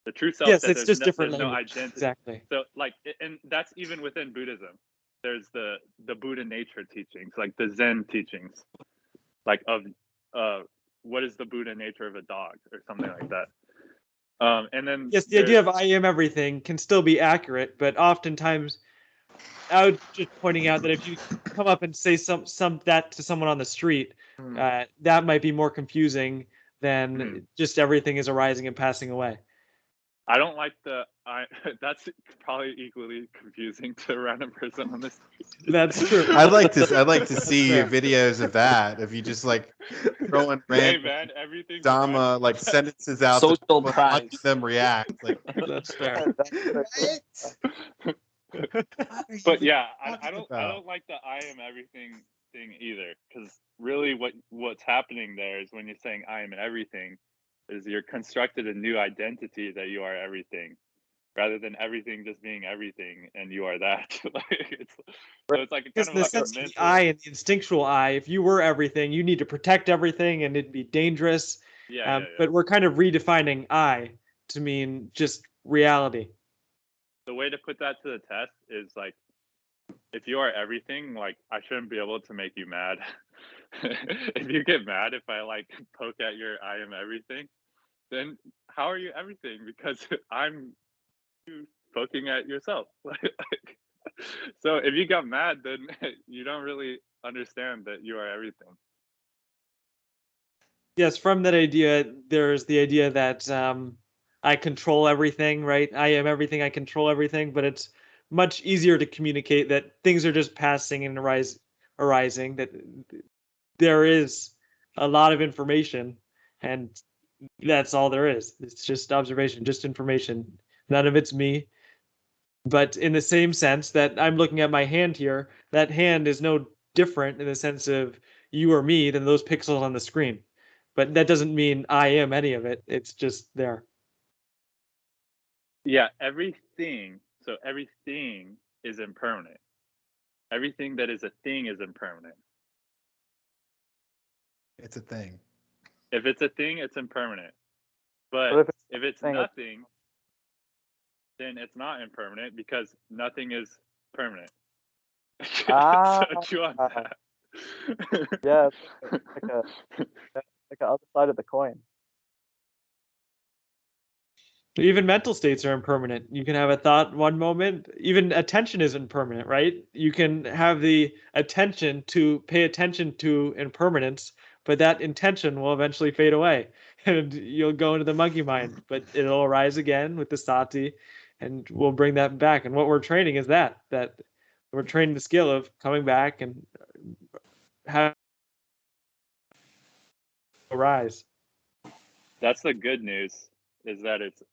The true self, yes, it's just different. There's no identity. Exactly. So like, and that's even within Buddhism. There's the Buddha nature teachings, like the Zen teachings, like of what is the Buddha nature of a dog or something like that. And then yes, the idea of I am everything can still be accurate, but oftentimes I was just pointing out that if you come up and say some that to someone on the street, that might be more confusing than just everything is arising and passing away. I don't like the I. That's probably equally confusing to a random person on this. That's true. I'd like to see fair. videos of that. If you just like throwing Hey random man, everything's Dhamma right. like sentences out to Social people and watching pranks. them react. Like, That's fair. But yeah, I talking don't about? like the I am everything thing either, because really what's happening there is when you're saying I am everything, is you're constructed a new identity that you are everything, rather than everything just being everything and you are that. So it's like a Because kind of in the like a sense of the mental. I and the instinctual I, if you were everything, you need to protect everything and it'd be dangerous. Yeah. But we're kind of redefining I to mean just reality. The way to put that to the test is like, if you are everything, like I shouldn't be able to make you mad. If you get mad if I like poke at your I am everything, then how are you everything? Because I'm you poking at yourself. So if you got mad, then you don't really understand that you are everything. Yes, from that idea, there's the idea that I control everything, right? I am everything, I control everything, but it's much easier to communicate that things are just passing and arising, that there is a lot of information, and that's all there is. It's just observation, just information. None of it's me. But in the same sense that I'm looking at my hand here, that hand is no different in the sense of you or me than those pixels on the screen. But that doesn't mean I am any of it. It's just there. Yeah, everything. So everything is impermanent. Everything that is a thing is impermanent. It's a thing. If it's a thing, it's impermanent. But if it's thing, nothing, then it's not impermanent, because nothing is permanent. Ah, So chew on that. yeah, it's like the other side of the coin. Even mental states are impermanent. You can have a thought one moment. Even attention isn't permanent, right? You can have the attention to pay attention to impermanence, but that intention will eventually fade away and you'll go into the monkey mind, but it'll arise again with the Sati and we'll bring that back. And what we're training is that we're training the skill of coming back and have arise. That's the good news, is that it's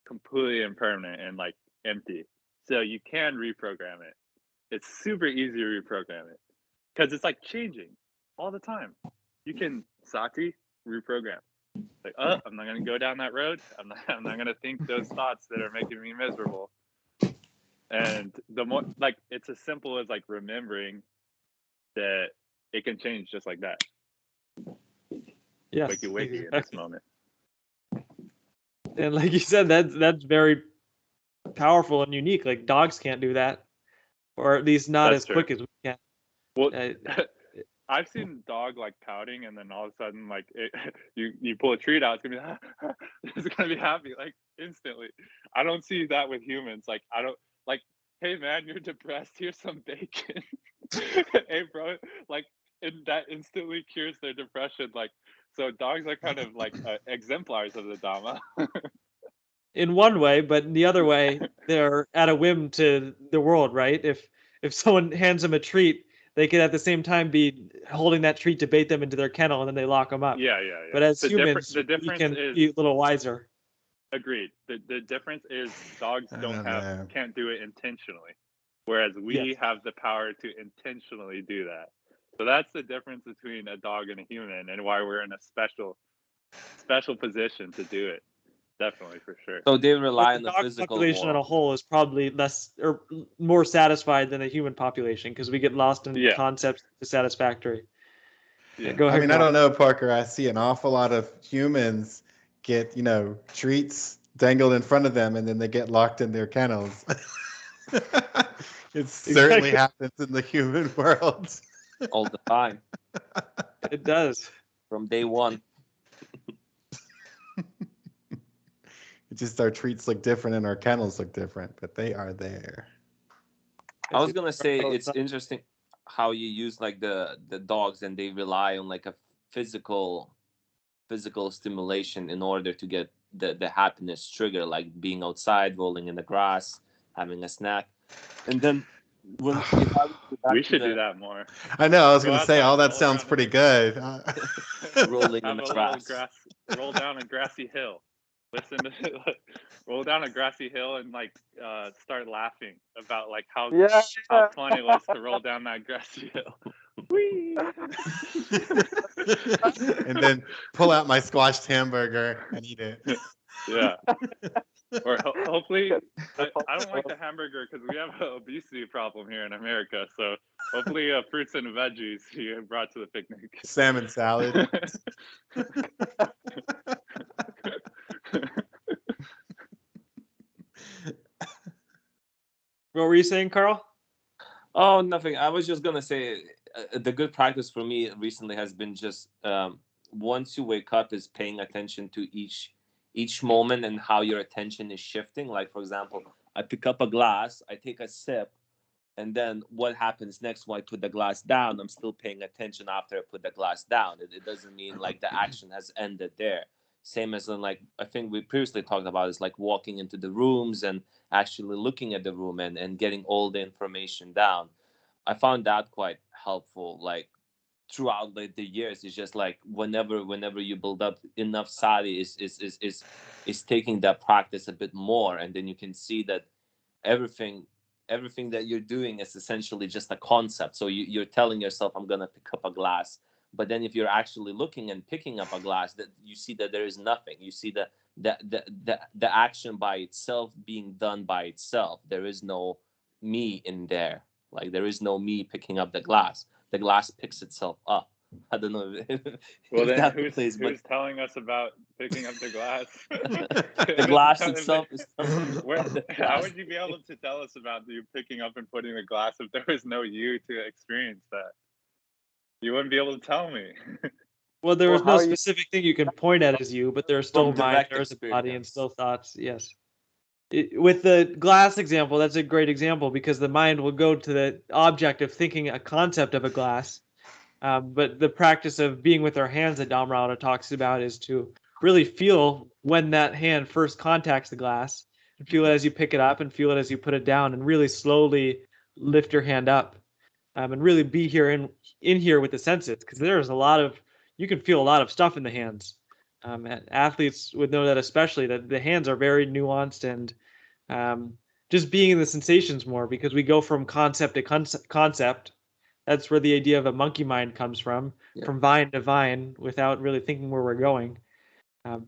completely impermanent and like empty. So you can reprogram it. It's super easy to reprogram it, because it's like changing all the time. You can Sati reprogram. Like, oh, I'm not gonna go down that road. I'm not gonna think those thoughts that are making me miserable. And the more, like, it's as simple as like remembering that it can change just like that. Yes, Wakey wakey exactly. in this moment. And like you said, that's very powerful and unique. Like dogs can't do that, or at least not That's as true. quick as we can. Well, I've seen dog like pouting, and then all of a sudden, like you pull a treat out, it's gonna be it's gonna be happy like instantly. I don't see that with humans. Like I don't like, hey man, you're depressed. Here's some bacon. Hey bro, like, and that instantly cures their depression. Like, so dogs are kind of like exemplars of the Dhamma. In one way, but in the other way, they're at a whim to the world, right? If someone hands them a treat, they could at the same time be holding that treat to bait them into their kennel, and then they lock them up. Yeah. But as The humans, the we difference can is, be a little wiser. agreed. The difference is dogs don't know. can't do it intentionally, whereas we Yes. have the power to intentionally do that. So that's the difference between a dog and a human, and why we're in a special position to do it. Definitely, for sure. So they But rely the on the dog physical population on a world. whole is probably less or more satisfied than the human population because we get lost in Yeah. concepts dissatisfactory. Yeah. Go ahead. I mean, I Rob. don't know, Parker. I see an awful lot of humans get, treats dangled in front of them and then they get locked in their kennels. It certainly happens in the human world. All the time, It does. from day one. It's just our treats look different and our kennels look different, but they are there. I was gonna say it's interesting how you use like the dogs, and they rely on like a physical stimulation in order to get the happiness trigger, like being outside, rolling in the grass, having a snack, and then when if I would go back We to should the do that more. I know. I was Go going to say, outside, all that roll sounds around pretty in good. rolling in Have the a little grass. roll down a grassy hill. Listen to roll down a grassy hill and like start laughing about like how Yeah. fun it was to roll down that grassy hill. Whee! And then pull out my squashed hamburger and eat it. Yeah. Or hopefully, I don't like the hamburger because we have an obesity problem here in America. So hopefully, fruits and veggies you brought to the picnic. Salmon salad. What were you saying, Carl? Oh, nothing. I was just gonna say the good practice for me recently has been just once you wake up is paying attention to each moment and how your attention is shifting. Like for example, I pick up a glass, I take a sip, and then what happens next when I put the glass down? I'm still paying attention after I put the glass down. It doesn't mean like the action has ended there. Same as in like I think we previously talked about is like walking into the rooms and actually looking at the room and getting all the information down. I found that quite helpful. Like throughout like the years, it's just like whenever you build up enough sati is taking that practice a bit more, and then you can see that everything that you're doing is essentially just a concept. So you're telling yourself, I'm gonna pick up a glass, but then if you're actually looking and picking up a glass, that you see that there is nothing. You see the action by itself being done by itself. There is no me in there. Like there is no me picking up the glass. The glass picks itself up. I don't know if Well, then that who's plays, but telling us about picking up the glass? the glass itself is How would you be able to tell us about you picking up and putting the glass if there was no you to experience that? You wouldn't be able to tell me. Well, there Well, was no how are you- specific thing you can point at as you, but there's still From mind, direct there's a body, and experience. still thoughts. Yes. With the glass example, that's a great example because the mind will go to the object of thinking a concept of a glass. But the practice of being with our hands that Dhammarato talks about is to really feel when that hand first contacts the glass, and feel it as you pick it up, and feel it as you put it down, and really slowly lift your hand up, and really be here in here with the senses, because there's a lot of you can feel a lot of stuff in the hands. And athletes would know that especially that the hands are very nuanced and just being in the sensations more because we go from concept to concept. That's where the idea of a monkey mind comes from vine to vine without really thinking where we're going.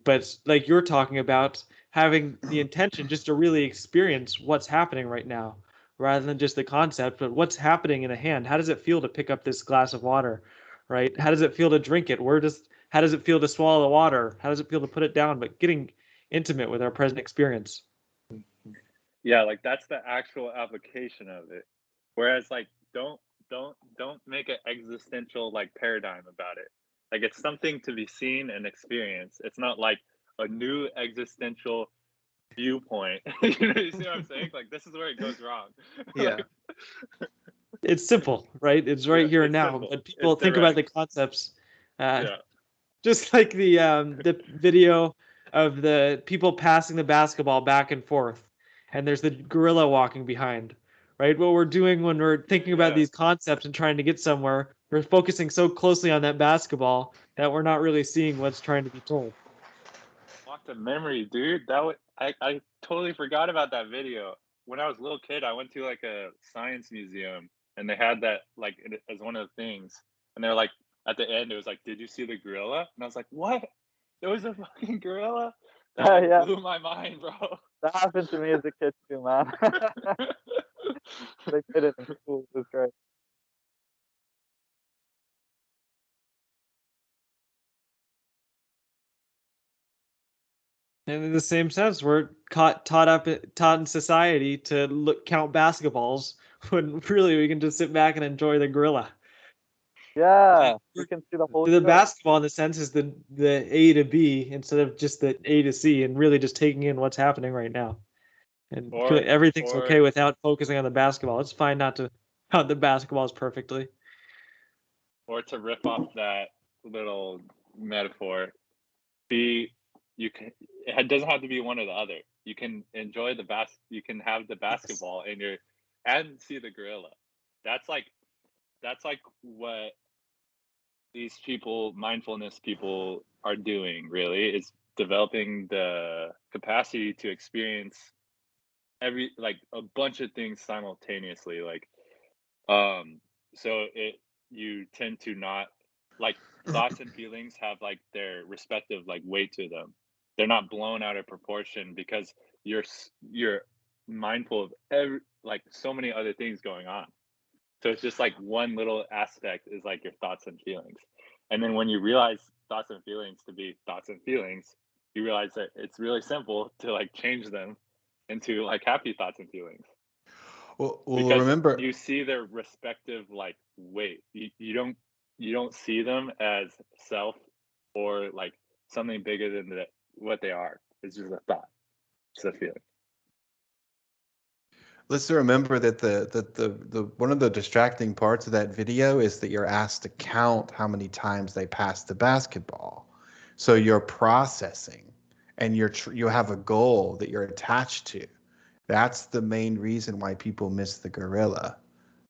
But like you're talking about having the intention just to really experience what's happening right now rather than just the concept, but what's happening in a hand. How does it feel to pick up this glass of water, right? How does it feel to drink it? How does it feel to swallow the water? How does it feel to put it down? But getting intimate with our present experience. Yeah, like that's the actual application of it. Whereas like don't make an existential like paradigm about it. Like it's something to be seen and experienced. It's not like a new existential viewpoint. You see what I'm saying? Like this is where it goes wrong. Yeah. It's simple, right? It's right here and now. Simple. But people It's think about the direct. concepts. Yeah. Just like the video of the people passing the basketball back and forth, and there's the gorilla walking behind, right? What we're doing when we're thinking about these concepts and trying to get somewhere, we're focusing so closely on that basketball that we're not really seeing what's trying to be told. Walk to memory, dude. I totally forgot about that video. When I was a little kid, I went to like a science museum and they had that like as one of the things. And they're like at the end, it was like, "Did you see the gorilla?" And I was like, "What? There was a fucking gorilla?" That like, blew my mind, bro. That happened to me as a kid too, man. They did it in school. It was great. And in the same sense, we're taught in society to count basketballs when really we can just sit back and enjoy the gorilla. Yeah, you can see the whole. The basketball, in the sense, is the A to B instead of just the A to C, and really just taking in what's happening right now. And everything's okay without focusing on the basketball. It's fine not to count the basketballs perfectly. Or to riff off that little metaphor, be it doesn't have to be one or the other. You can enjoy you can have the basketball and see the gorilla. That's like what these mindfulness people are doing, really, is developing the capacity to experience a bunch of things simultaneously. So you tend to not, like, thoughts and feelings have like their respective like weight to them. They're not blown out of proportion because you're mindful of so many other things going on. So it's just like one little aspect is like your thoughts and feelings. And then when you realize thoughts and feelings to be thoughts and feelings, you realize that it's really simple to like change them into like happy thoughts and feelings. Well, Because remember, you see their respective like weight. You don't see them as self or like something bigger than what they are. It's just a thought. It's a feeling. let's remember that the one of the distracting parts of that video is that you're asked to count how many times they pass the basketball. So you're processing, and you have a goal that you're attached to. That's the main reason why people miss the gorilla,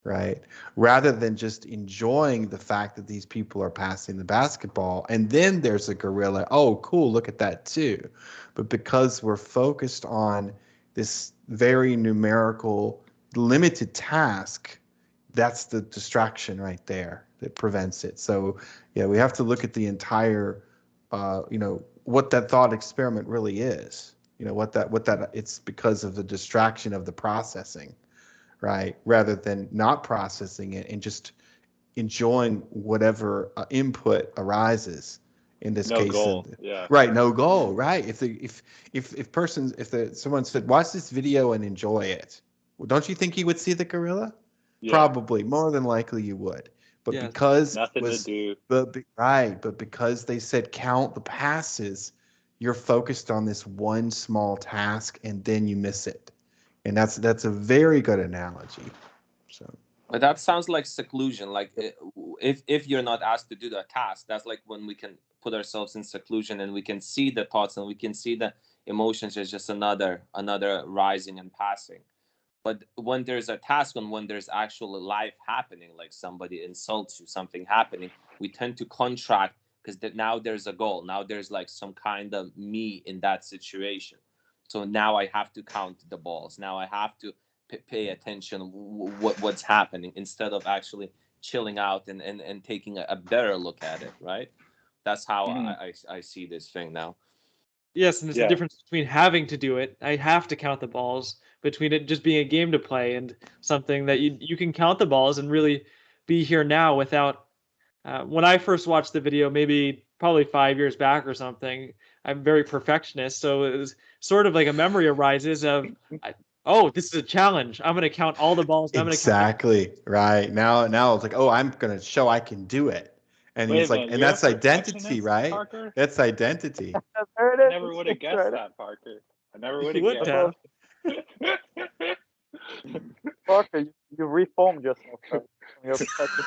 right? Rather than just enjoying the fact that these people are passing the basketball and then there's a gorilla. Oh, cool, look at that too. But because we're focused on this very numerical, limited task, that's the distraction right there that prevents it. So, yeah, we have to look at the entire, what that thought experiment really is. What that it's because of the distraction of the processing, right? Rather than not processing it and just enjoying whatever input arises. In this case, goal. Yeah. Right, no goal, right? If someone said, watch this video and enjoy it, well, don't you think you would see the gorilla? Yeah. Probably, more than likely you would. But Yes. because nothing to do. But because they said count the passes, you're focused on this one small task and then you miss it. And that's a very good analogy. So. But that sounds like seclusion. Like if you're not asked to do the task, that's like when we can put ourselves in seclusion and we can see the thoughts and we can see the emotions as just another rising and passing. But when there's a task and when there's actual life happening, like somebody insults you, something happening, we tend to contract because now there's a goal. Now there's like some kind of me in that situation. So now I have to count the balls. Now I have to pay attention what's happening instead of actually chilling out and taking a better look at it, right? That's how I see this thing now. Yes, and it's the difference between having to do it, I have to count the balls, between it just being a game to play and something that you can count the balls and really be here now without. When I first watched the video, probably 5 years back or something, I'm very perfectionist, so it was sort of like a memory arises of, oh, this is a challenge. I'm going to count all the balls. Exactly. Right. Now it's like, oh, I'm going to show I can do it. And it's like, and that's identity, right? Parker? That's identity. I never would have guessed that, Parker. I never would have guessed. Parker, you reformed yourself from your perspective.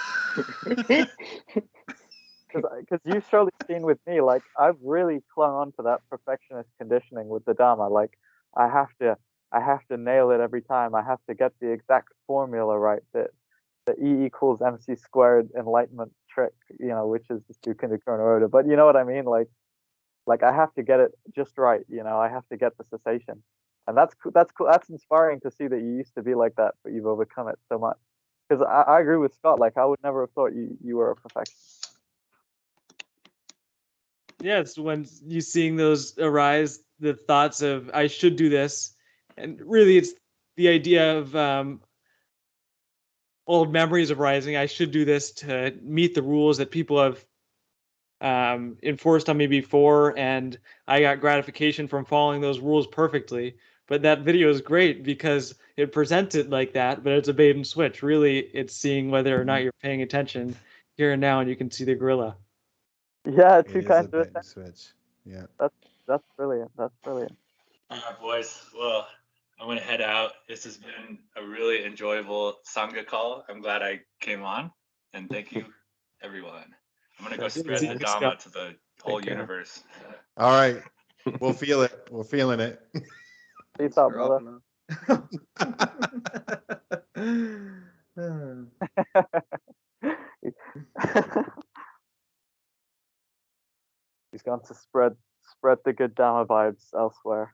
Because you've surely seen with me, like, I've really clung on to that perfectionist conditioning with the Dhamma. Like, I have to nail it every time. I have to get the exact formula right. The E equals MC squared enlightenment trick, which is just do kindergarten order. But you know what I mean? Like I have to get it just right. I have to get the cessation, and that's cool. That's cool. That's inspiring to see that you used to be like that, but you've overcome it so much. Because I agree with Scott. Like, I would never have thought you were a perfectionist. Yeah, it's when you seeing those arise, the thoughts of I should do this, and really it's the idea of old memories of rising. I should do this to meet the rules that people have enforced on me before, and I got gratification from following those rules perfectly. But that video is great because it presents it like that, but it's a bait and switch. Really, it's seeing whether or not you're paying attention here and now, and you can see the gorilla. Yeah, two kinds of bait and switch. Yeah. That's brilliant. That's brilliant. All right, boys. Well, I'm gonna head out. This has been a really enjoyable Sangha call. I'm glad I came on, and thank you, everyone. I'm gonna go spread the Dhamma to the whole universe. All right. We'll feel it. We're feeling it. Peace out, You're brother. He's going to spread the good Dhamma vibes elsewhere.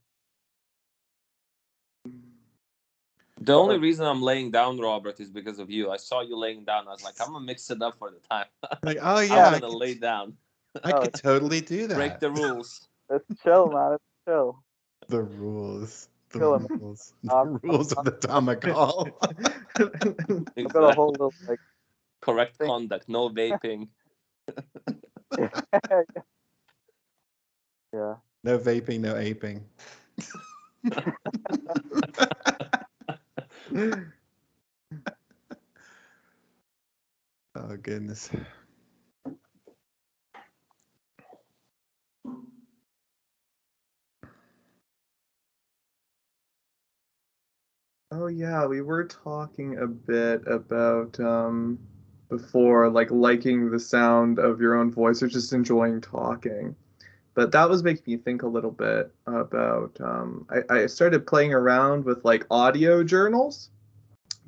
The only reason I'm laying down, Robert, is because of you. I saw you laying down. I was like, I'm gonna mix it up for the time. Like, oh yeah, I'm gonna lay down. I could totally do that. Break the rules. It's chill, man. It's chill. The rules. The Chilling. rules. The rules of the Dhamma call. I've got a whole little like Correct thing. conduct. No vaping. Yeah. No vaping, no aping. Oh goodness. Oh yeah, we were talking a bit about before, like liking the sound of your own voice or just enjoying talking. But that was making me think a little bit about I started playing around with like audio journals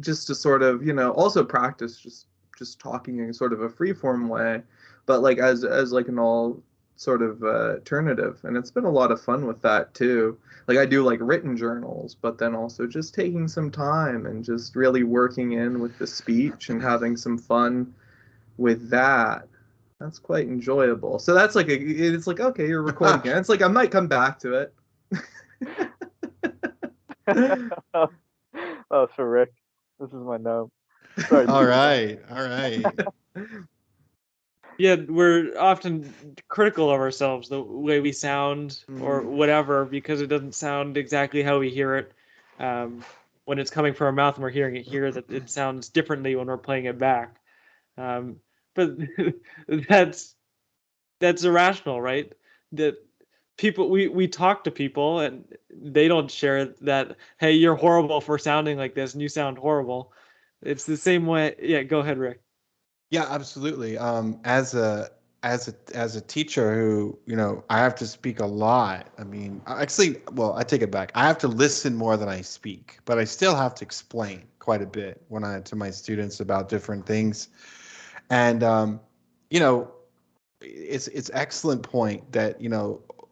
just to sort of, also practice just talking in sort of a free form way, but like as like an all sort of alternative. And it's been a lot of fun with that too. Like I do like written journals, but then also just taking some time and just really working in with the speech and having some fun with that. That's quite enjoyable. So that's like it's like, okay, you're recording it. It's like I might come back to it. Oh, for Rick. This is my gnome. Sorry. All right. All right. Yeah, we're often critical of ourselves, the way we sound or whatever, because it doesn't sound exactly how we hear it. When it's coming from our mouth and we're hearing it here, that it sounds differently when we're playing it back. But that's irrational, right? That people, we talk to people and they don't share that, hey, you're horrible for sounding like this and you sound horrible. It's the same way. Yeah, go ahead, Rick. Yeah, absolutely. As a teacher who, I have to speak a lot. I mean, actually, well, I take it back. I have to listen more than I speak, but I still have to explain quite a bit to my students about different things. And it's excellent point that,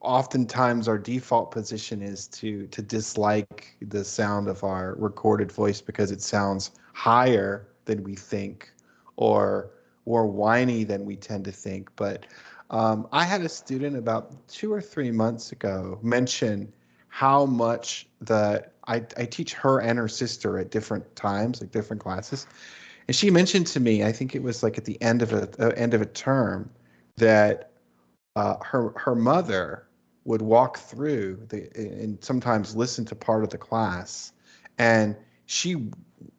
oftentimes our default position is to dislike the sound of our recorded voice because it sounds higher than we think, or whiny than we tend to think. But I had a student about 2 or 3 months ago mention how much I teach her and her sister at different times, like different classes. And she mentioned to me, I think it was like at the end of a term, that her mother would walk through and sometimes listen to part of the class, and she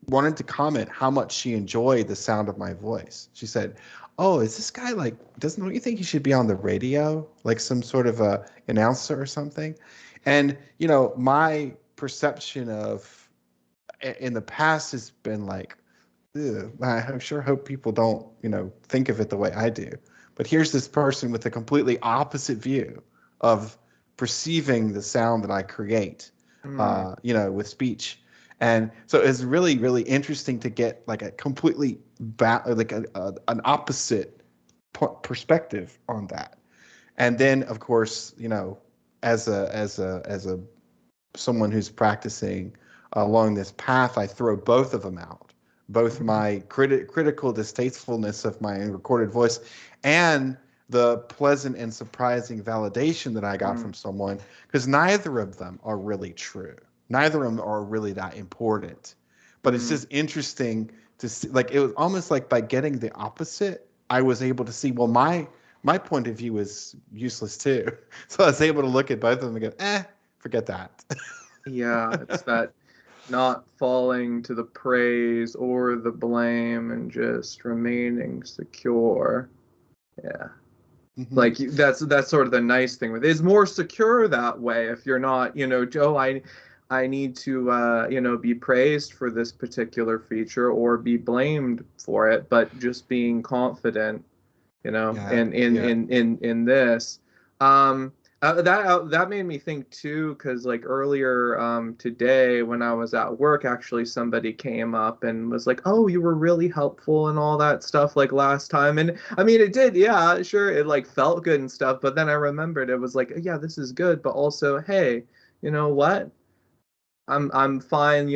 wanted to comment how much she enjoyed the sound of my voice. She said, "Oh, is this guy like? Don't you think he should be on the radio, like some sort of a announcer or something?" And my perception in the past has been like, I sure hope people don't, think of it the way I do. But here's this person with a completely opposite view of perceiving the sound that I create, with speech. And so it's really, really interesting to get like a completely an opposite perspective on that. And then, of course, as a someone who's practicing along this path, I throw both of them out. Both my critical distastefulness of my recorded voice and the pleasant and surprising validation that I got from someone, because neither of them are really true. Neither of them are really that important. But it's just interesting to see, like, it was almost like by getting the opposite, I was able to see, well, my point of view is useless too. So I was able to look at both of them and go, forget that. Yeah, it's that not falling to the praise or the blame and just remaining secure. Yeah. Mm-hmm. Like that's sort of the nice thing with it. It's more secure that way if you're not, I need to be praised for this particular feature or be blamed for it, but just being confident, in this. That made me think too, because like earlier today when I was at work, actually somebody came up and was like, "Oh, you were really helpful and all that stuff like last time." And I mean, it did, yeah, sure, it like felt good and stuff. But then I remembered it was like, yeah, this is good, but also, hey, you know what? I'm fine,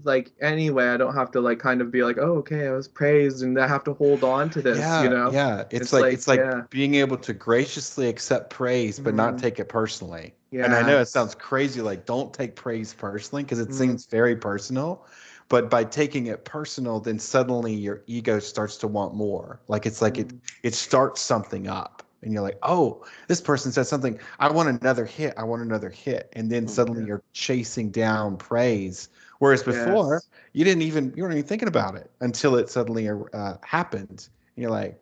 like anyway, I don't have to like kind of be like, oh, okay, I was praised and I have to hold on to this, Yeah. It's like being able to graciously accept praise but not take it personally. Yeah. And I know it sounds crazy, like don't take praise personally, because it seems very personal. But by taking it personal, then suddenly your ego starts to want more. Like it's like it starts something up. And you're like, oh, this person said something. I want another hit. I want another hit. And then suddenly you're chasing down praise. Whereas before, you weren't even thinking about it until it suddenly happened. And you're like,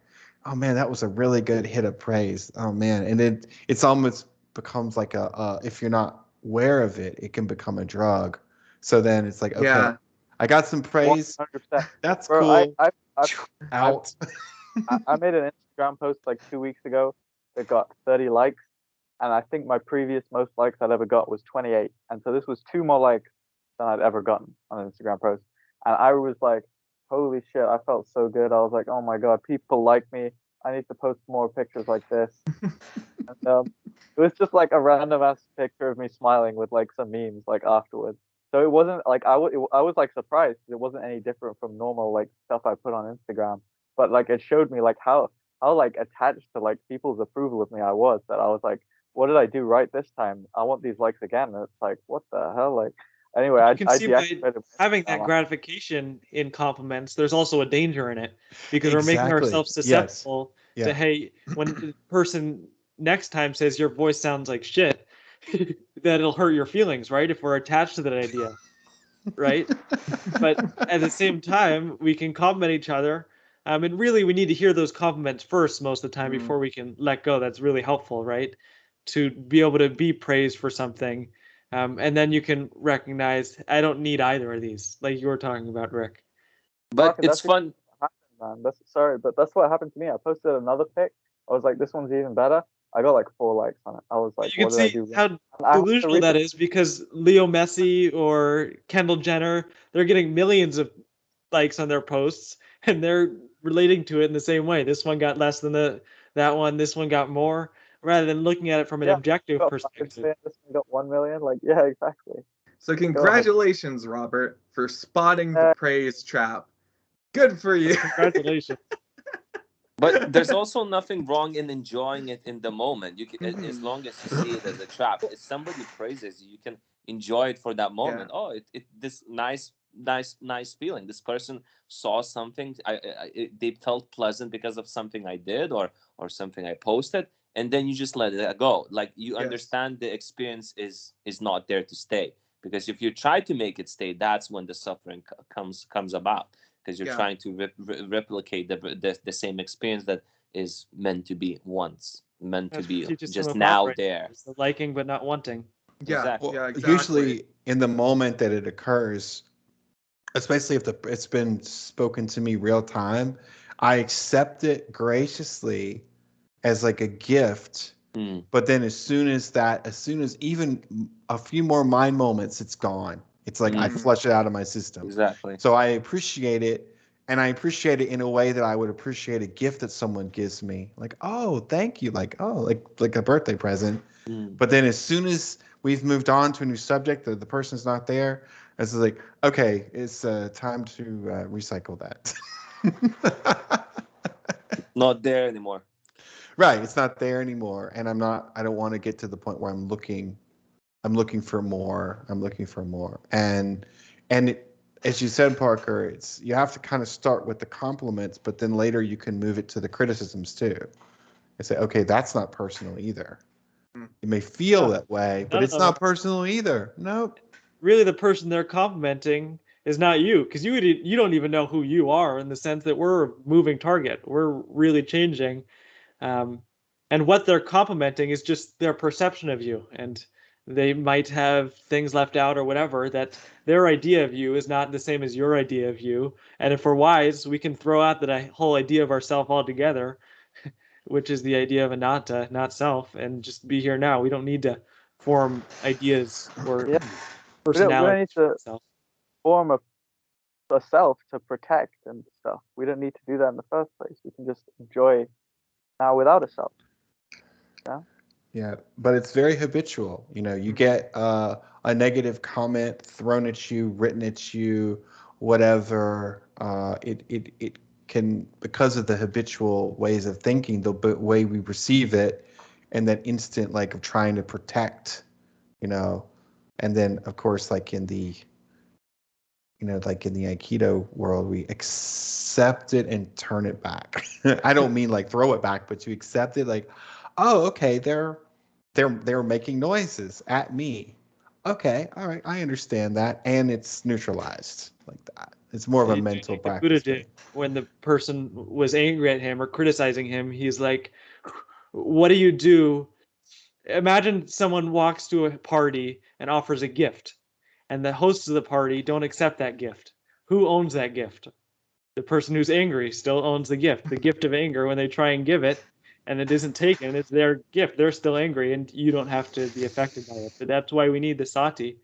oh man, that was a really good hit of praise. Oh man. And then it's almost becomes like if you're not aware of it, it can become a drug. So then it's like, okay, I got some praise. 100%. That's Bro, cool. Out. I made an Instagram post like 2 weeks ago that got 30 likes, and I think my previous most likes I'd ever got was 28. And so this was 2 more likes than I'd ever gotten on an Instagram post. And I was like, holy shit, I felt so good. I was like, oh my God, people like me. I need to post more pictures like this. And it was just like a random ass picture of me smiling with like some memes like afterwards. So it wasn't like I was like surprised. It wasn't any different from normal like stuff I put on Instagram. But like it showed me like how like attached to like people's approval of me I was, that I was like, what did I do right this time? I want these likes again. And it's like, what the hell? Like anyway, you can see by having that gratification in compliments, there's also a danger in it, because we're making ourselves susceptible to, hey, when the person next time says your voice sounds like shit, that it'll hurt your feelings, right? If we're attached to that idea, right? But at the same time, we can compliment each other. And really, we need to hear those compliments first most of the time before we can let go. That's really helpful, right? To be able to be praised for something. And then you can recognize, I don't need either of these, like you were talking about, Rick. But it's fun. Man. But that's what happened to me. I posted another pic. I was like, this one's even better. I got like 4 likes on it. I was like, you can see how delusional that is, because Leo Messi or Kendall Jenner, they're getting millions of likes on their posts, and they're relating to it in the same way. This one got less than that one. This one got more, rather than looking at it from an objective perspective. This one got 1 million. Like, yeah, exactly. So congratulations, Robert, for spotting the praise trap. Good for you. Congratulations. But there's also nothing wrong in enjoying it in the moment. You can, as long as you see it as a trap. If somebody praises you, you can enjoy it for that moment. Yeah. Oh, this nice feeling. This person saw something. They felt pleasant because of something I did or something I posted, and then you just let it go. Like you understand the experience is not there to stay. Because if you try to make it stay, that's when the suffering comes about. Because you're trying to replicate the same experience that is meant to be just now there. It's the liking but not wanting. Yeah, exactly. Exactly. Usually in the moment that it occurs, especially if it's been spoken to me real time, I accept it graciously as like a gift. But then as soon as even a few more mind moments, it's gone. It's like I flush it out of my system. Exactly. So I appreciate it, and I appreciate it in a way that I would appreciate a gift that someone gives me. Like, oh, thank you. Like, oh, like a birthday present. But then as soon as we've moved on to a new subject, the person's not there, it's like, okay, it's time to recycle that. Not there anymore. Right. It's not there anymore. And I don't want to get to the point where I'm looking for more. And as you said, Parker, you have to kind of start with the compliments, but then later you can move it to the criticisms too. And say, okay, that's not personal either. You may feel that way, but it's not personal either. Nope. Really, the person they're complimenting is not you, because you don't even know who you are, in the sense that we're a moving target. We're really changing. And what they're complimenting is just their perception of you. And they might have things left out or whatever, that their idea of you is not the same as your idea of you. And if we're wise, we can throw out that whole idea of ourselves altogether which is the idea of anatta, not self, and just be here now. We don't need to form ideas or Yeah. We don't personality. need to form a self to protect and stuff. We don't need to do that in the first place. We can just enjoy now without a self. Yeah. Yeah, but it's very habitual. You know, you get a negative comment thrown at you, written at you, whatever. It can, because of the habitual ways of thinking, the way we receive it, and that instant like of trying to protect, you know, and then of course like in the, you know, like in the Aikido world, we accept it and turn it back. I don't mean like throw it back, but you accept it like, oh, okay, they're making noises at me. Okay, all right, I understand that, and it's neutralized like that. It's more of a mental like practice. The Buddha did when the person was angry at him or criticizing him. He's like, "What do you do?" Imagine someone walks to a party and offers a gift, and the hosts of the party don't accept that gift. Who owns that gift? The person who's angry still owns the gift of anger. When they try and give it and it isn't taken, it's their gift. They're still angry and you don't have to be affected by it. But that's why we need the sati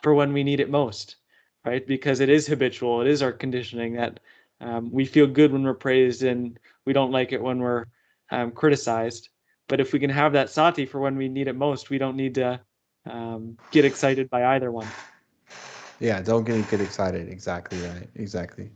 for when we need it most, right? Because it is habitual. It is our conditioning that we feel good when we're praised and we don't like it when we're criticized. But if we can have that sati for when we need it most, we don't need to get excited by either one. Yeah, don't get excited. Exactly right. Exactly.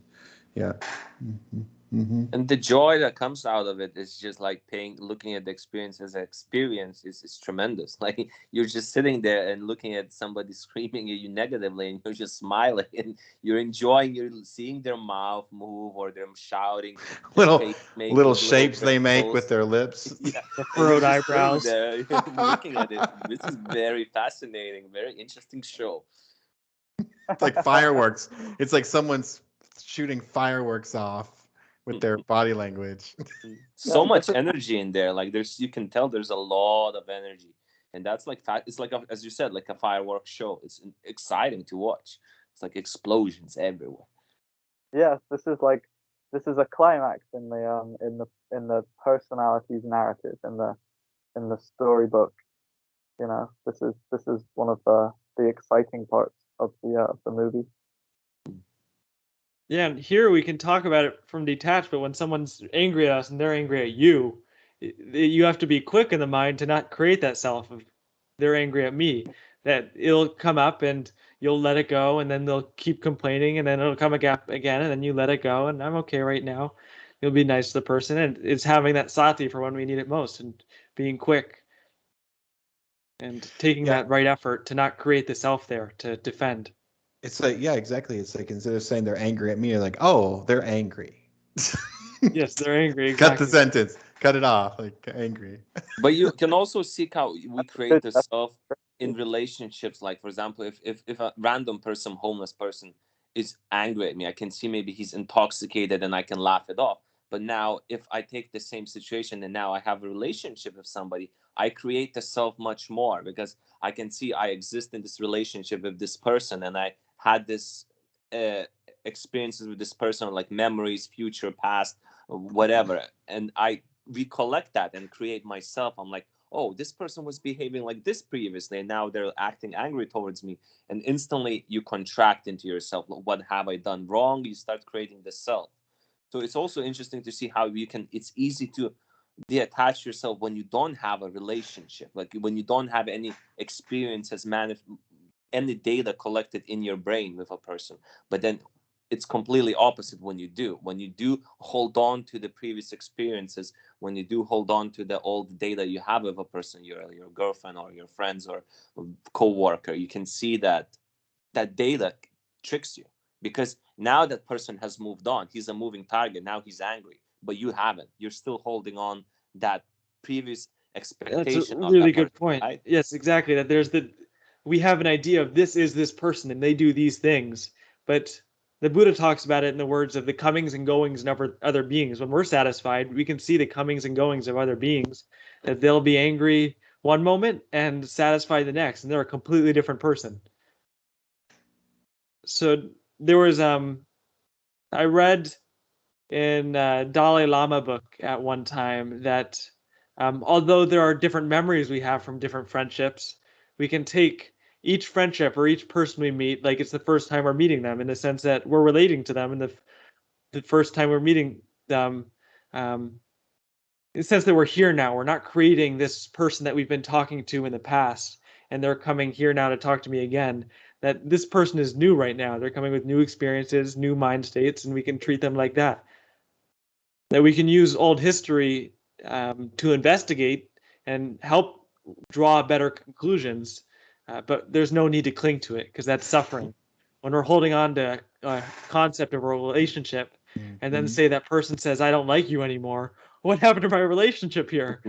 Yeah. Mm-hmm. Mm-hmm. And the joy that comes out of it is just like looking at the experience as an experience is tremendous. Like you're just sitting there and looking at somebody screaming at you negatively, and you're just smiling and you're enjoying. You're seeing their mouth move or them shouting. Little shapes they make with their lips. Yeah, the furrowed eyebrows. There, looking at it. This is very fascinating, very interesting show. It's like fireworks. It's like someone's shooting fireworks off with their body language. So much energy in there. Like you can tell there's a lot of energy, and that's like it's like as you said, like a fireworks show. It's exciting to watch. It's like explosions everywhere. Yes, this is a climax in the personality's narrative in the storybook. You know, this is one of the exciting parts of the movie. Yeah, and here we can talk about it from detached, but when someone's angry at us and they're angry at you, you have to be quick in the mind to not create that self of they're angry at me. That it'll come up and you'll let it go, and then they'll keep complaining, and then it'll come again, and then you let it go, and I'm okay right now. You'll be nice to the person, and it's having that sati for when we need it most, and being quick, and taking that right effort to not create the self there to defend. It's like, yeah, exactly. It's like instead of saying they're angry at me, you're like, oh, they're angry. Yes, they're angry. Exactly. Cut the sentence. Cut it off. Like angry. But you can also seek how we create the self in relationships. Like, for example, if a random person, homeless person, is angry at me, I can see maybe he's intoxicated and I can laugh it off. But now, if I take the same situation and now I have a relationship with somebody, I create the self much more because I can see I exist in this relationship with this person and I had this experiences with this person, like memories, future, past, whatever, and I recollect that and create myself. I'm like, oh, this person was behaving like this previously and now they're acting angry towards me, and instantly you contract into yourself. What have I done wrong? You start creating the self. So it's also interesting to see how you can, it's easy to detach yourself when you don't have a relationship, like when you don't have any experiences, any data collected in your brain with a person. But then it's completely opposite when you do hold on to the previous experiences, when you do hold on to the old data you have with a person, your girlfriend or your friends or co-worker. You can see that data tricks you because now that person has moved on. He's a moving target. Now he's angry, but you haven't. You're still holding on that previous expectation. That's a really good person, point. right? Yes, exactly. That we have an idea of this is this person and they do these things, but the Buddha talks about it in the words of the comings and goings of other beings. When we're satisfied, we can see the comings and goings of other beings, that they'll be angry one moment and satisfied the next, and they're a completely different person. So there was I read in Dalai Lama book at one time that Although there are different memories we have from different friendships, we can take each friendship or each person we meet like it's the first time we're meeting them, in the sense that we're relating to them, and the first time we're meeting them, in the sense that we're here now. We're not creating this person that we've been talking to in the past, and they're coming here now to talk to me again. That this person is new right now. They're coming with new experiences, new mind states, and we can treat them like that. That we can use old history to investigate and help draw better conclusions, but there's no need to cling to it, because that's suffering. When we're holding on to a concept of a relationship, and then say that person says, I don't like you anymore, what happened to my relationship here?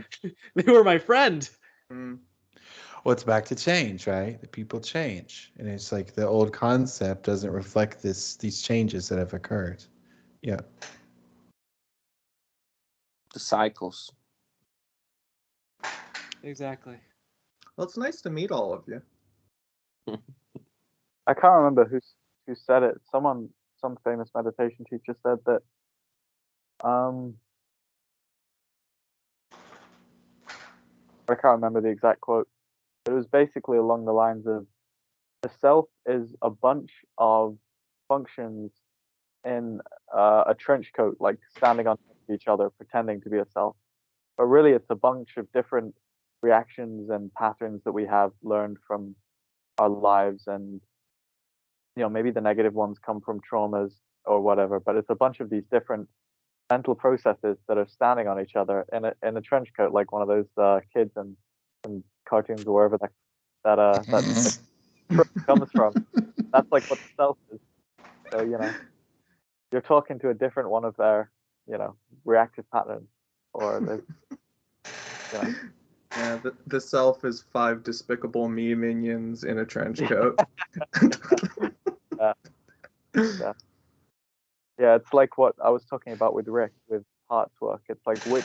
They were my friend. Well, it's back to change, right? The people change, and it's like the old concept doesn't reflect these changes that have occurred. Yeah. The cycles. Exactly. Well, it's nice to meet all of you. I can't remember who said it. Some famous meditation teacher said that I can't remember the exact quote, but it was basically along the lines of, the self is a bunch of functions in a trench coat, like standing on top of each other, pretending to be a self. But really, it's a bunch of different reactions and patterns that we have learned from our lives, and maybe the negative ones come from traumas or whatever. But it's a bunch of these different mental processes that are standing on each other in a trench coat, like one of those kids and cartoons or wherever that comes from. That's like what the self is. So you're talking to a different one of their reactive patterns, or Yeah, the self is 5 despicable me minions in a trench coat. Yeah, it's like what I was talking about with Rick with heart's work. It's like which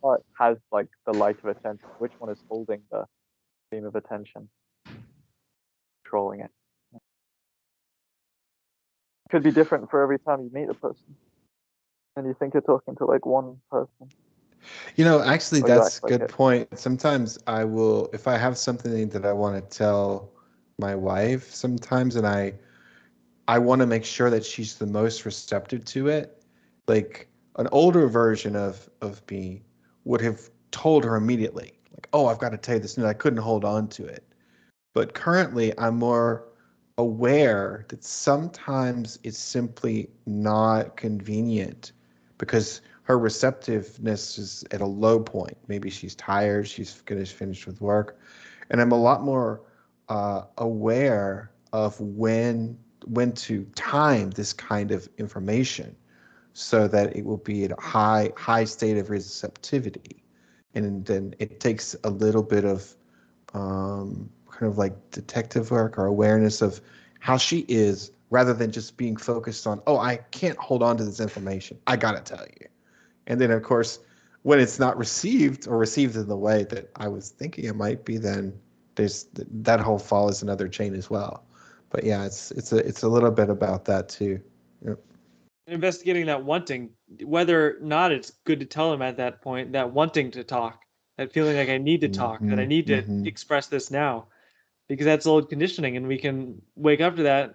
part has like the light of attention, which one is holding the beam of attention, controlling it. Could be different for every time you meet a person, and you think you're talking to like one person. Actually, that's a good point. Sometimes I will, if I have something that I want to tell my wife sometimes, and I want to make sure that she's the most receptive to it. Like an older version of me would have told her immediately, like, oh, I've got to tell you this news. I couldn't hold on to it. But currently, I'm more aware that sometimes it's simply not convenient because her receptiveness is at a low point. Maybe she's tired, she's finished with work. And I'm a lot more aware of when to time this kind of information so that it will be at a high state of receptivity. And then it takes a little bit of kind of like detective work or awareness of how she is, rather than just being focused on, oh, I can't hold on to this information, I gotta tell you. And then of course, when it's not received or received in the way that I was thinking it might be, then there's that whole follows another chain as well. But yeah, it's a little bit about that too. Yep. Investigating that wanting, whether or not it's good to tell him at that point, that wanting to talk, that feeling like I need to talk, that I need to express this now, because that's old conditioning, and we can wake up to that.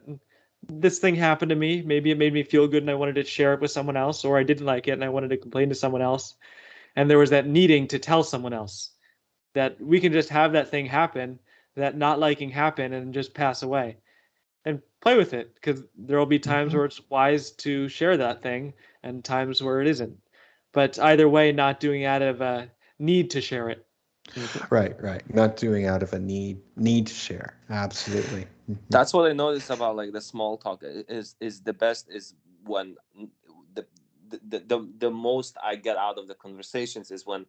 This thing happened to me. Maybe it made me feel good and I wanted to share it with someone else, or I didn't like it and I wanted to complain to someone else. And there was that needing to tell someone else. That we can just have that thing happen, that not liking happen, and just pass away. And play with it, because there will be times where it's wise to share that thing and times where it isn't. But either way, not doing out of a need to share it. Right. Not doing out of a need to share. Absolutely. That's what I noticed about like the small talk is the best is when the most I get out of the conversations is when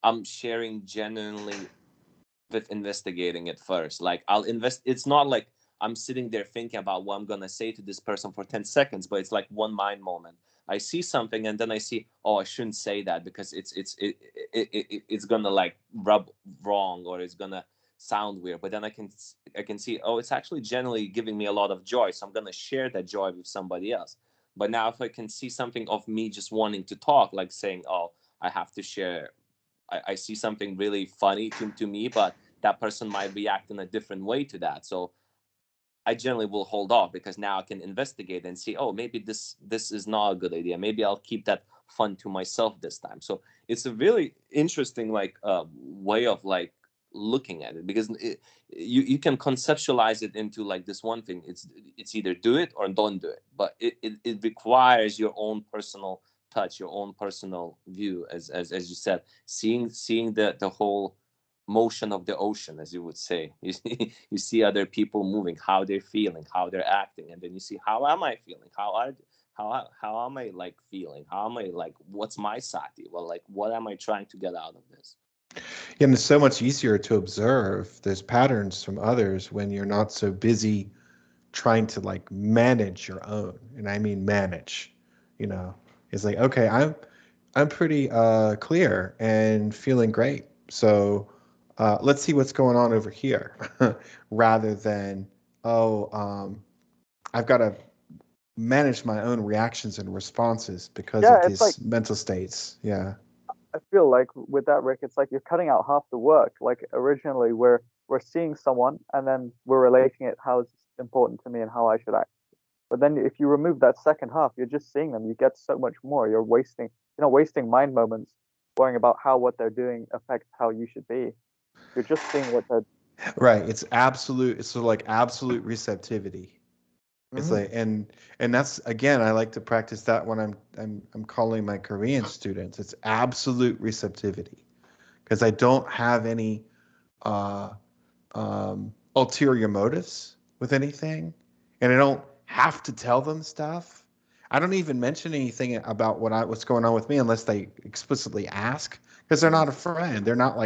I'm sharing genuinely with investigating it first. Like I'll invest. It's not like I'm sitting there thinking about what I'm gonna say to this person for 10 seconds, but it's like one mind moment. I see something and then I see, oh, I shouldn't say that because it's gonna like rub wrong, or it's gonna sound weird. But then I can see, oh, it's actually generally giving me a lot of joy, so I'm gonna share that joy with somebody else. But now if I can see something of me just wanting to talk, like saying, oh, I have to share. I see something really funny to me, but that person might react in a different way to that. So I generally will hold off, because now I can investigate and see, oh, maybe this is not a good idea. Maybe I'll keep that fun to myself this time. So it's a really interesting way of looking at it, because you can conceptualize it into this one thing. It's either do it or don't do it, but it requires your own personal touch, your own personal view, as you said, seeing the whole motion of the ocean, as you would say. You see other people moving, how they're feeling, how they're acting, and then you see, how am I feeling, how am I feeling, how am I what's my sati, well, what am I trying to get out of this? Yeah, and it's so much easier to observe those patterns from others when you're not so busy trying to manage your own. And I mean manage, it's okay, I'm pretty clear and feeling great, so let's see what's going on over here, rather than I've got to manage my own reactions and responses because of these mental states. Yeah, I feel like with that, Rick, it's you're cutting out half the work. Originally we're seeing someone and then we're relating it, how it's important to me and how I should act. But then if you remove that second half, you're just seeing them. You get so much more. You're not wasting mind moments worrying about how what they're doing affects how you should be. You're just seeing what they're right. It's absolute. It's sort of absolute receptivity. It's and that's, again, I like to practice that when I'm calling my Korean students. It's absolute receptivity, because I don't have any ulterior motives with anything, and I don't have to tell them stuff. I don't even mention anything about what's going on with me unless they explicitly ask, because they're not a friend. They're not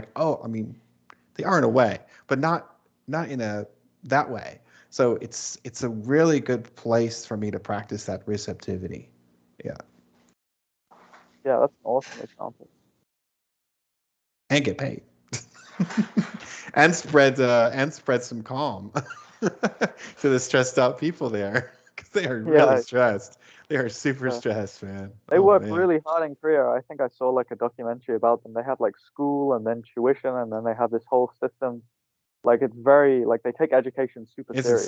they are in a way, but not in that way. So it's a really good place for me to practice that receptivity. Yeah. Yeah, that's an awesome example. And get paid. and spread some calm to the stressed out people there, because they are really stressed. They are super stressed, man. They work really hard in Korea. I think I saw a documentary about them. They have school and then tuition, and then they have this whole system. It's very they take education super serious.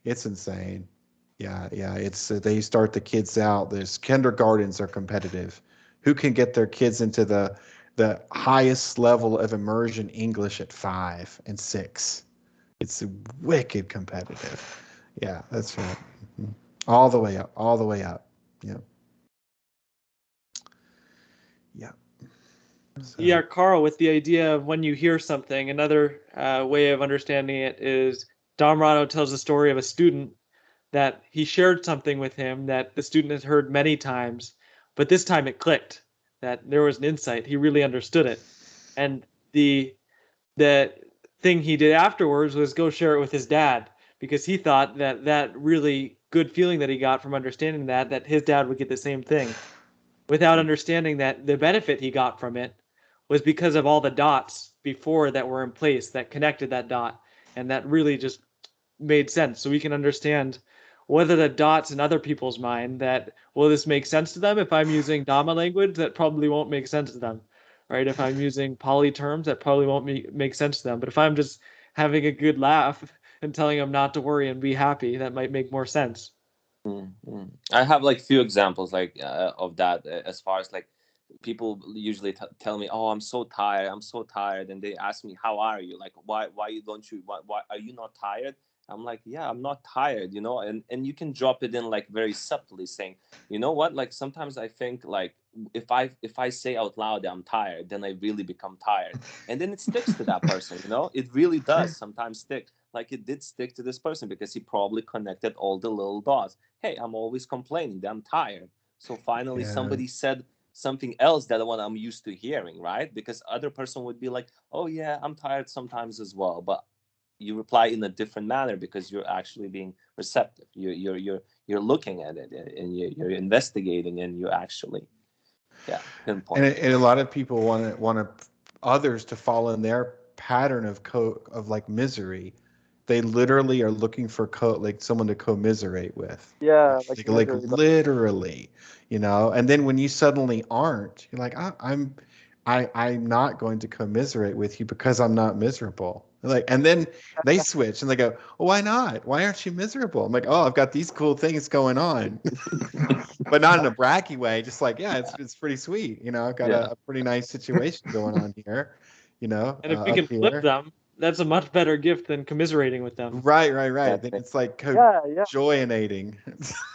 It's insane. Yeah. It's they start the kids out. There's kindergartens are competitive. Who can get their kids into the highest level of immersion English at 5 and 6? It's wicked competitive. Yeah, that's right. Mm-hmm. All the way up. Yeah. Yeah. So. Yeah, Carl, with the idea of when you hear something, another way of understanding it is Dhammarato tells the story of a student that he shared something with him that the student has heard many times, but this time it clicked, that there was an insight. He really understood it. And the thing he did afterwards was go share it with his dad, because he thought that really good feeling that he got from understanding that his dad would get the same thing, without understanding that the benefit he got from it was because of all the dots before that were in place that connected that dot. And that really just made sense. So we can understand whether the dots in other people's mind that, will this make sense to them? If I'm using Dhamma language, that probably won't make sense to them, right? If I'm using Pali terms, that probably won't make sense to them. But if I'm just having a good laugh and telling them not to worry and be happy, that might make more sense. Mm-hmm. I have few examples of that, as far as people usually tell me, oh, I'm so tired, and they ask me, how are you, why are you not tired? I'm yeah, I'm not tired, and you can drop it in very subtly, saying, you know what, sometimes I think if I say out loud that I'm tired, then I really become tired, and then it sticks to that person. It really does sometimes stick, it did stick to this person, because he probably connected all the little dots. Hey, I'm always complaining that I'm tired, so finally somebody said something else that what I'm used to hearing, right? Because other person would be oh yeah, I'm tired sometimes as well, but you reply in a different manner because you're actually being receptive. You're looking at it, and you're investigating, and you actually pinpoint. And a lot of people want others to fall in their pattern of misery. they literally are looking for like someone to commiserate with. Yeah, Like misery, but literally, and then when you suddenly aren't, you're like, I'm not going to commiserate with you because I'm not miserable. Like, and then they switch and they go, well, why not? Why aren't you miserable? I'm like, oh, I've got these cool things going on, but not in a braggy way. Just like, yeah, it's pretty sweet. I've got a pretty nice situation going on here. And if we up can flip here. them, that's a much better gift than commiserating with them. Right. Then it's like joyinating.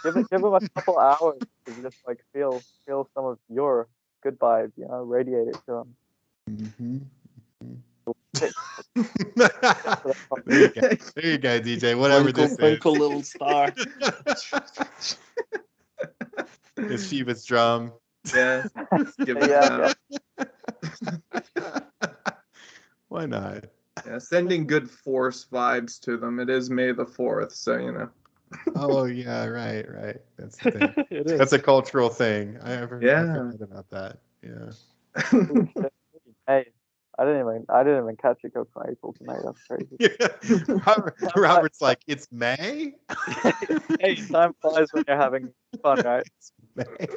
give them a couple hours to just like feel some of your good vibes, radiate it to them. Mm-hmm. There you go, DJ. Whatever this is. Twinkle, little star. The Shiva's drum. Yeah. Give it Yeah. Why not? Yeah, sending good force vibes to them. It is May the 4th, so Oh yeah, right. That's the thing. It is. That's a cultural thing. I forgot about that. Yeah. Hey, I didn't even catch it go from April to May. That's crazy. Robert's like, it's May? Hey, time flies when you're having fun, right? It's May.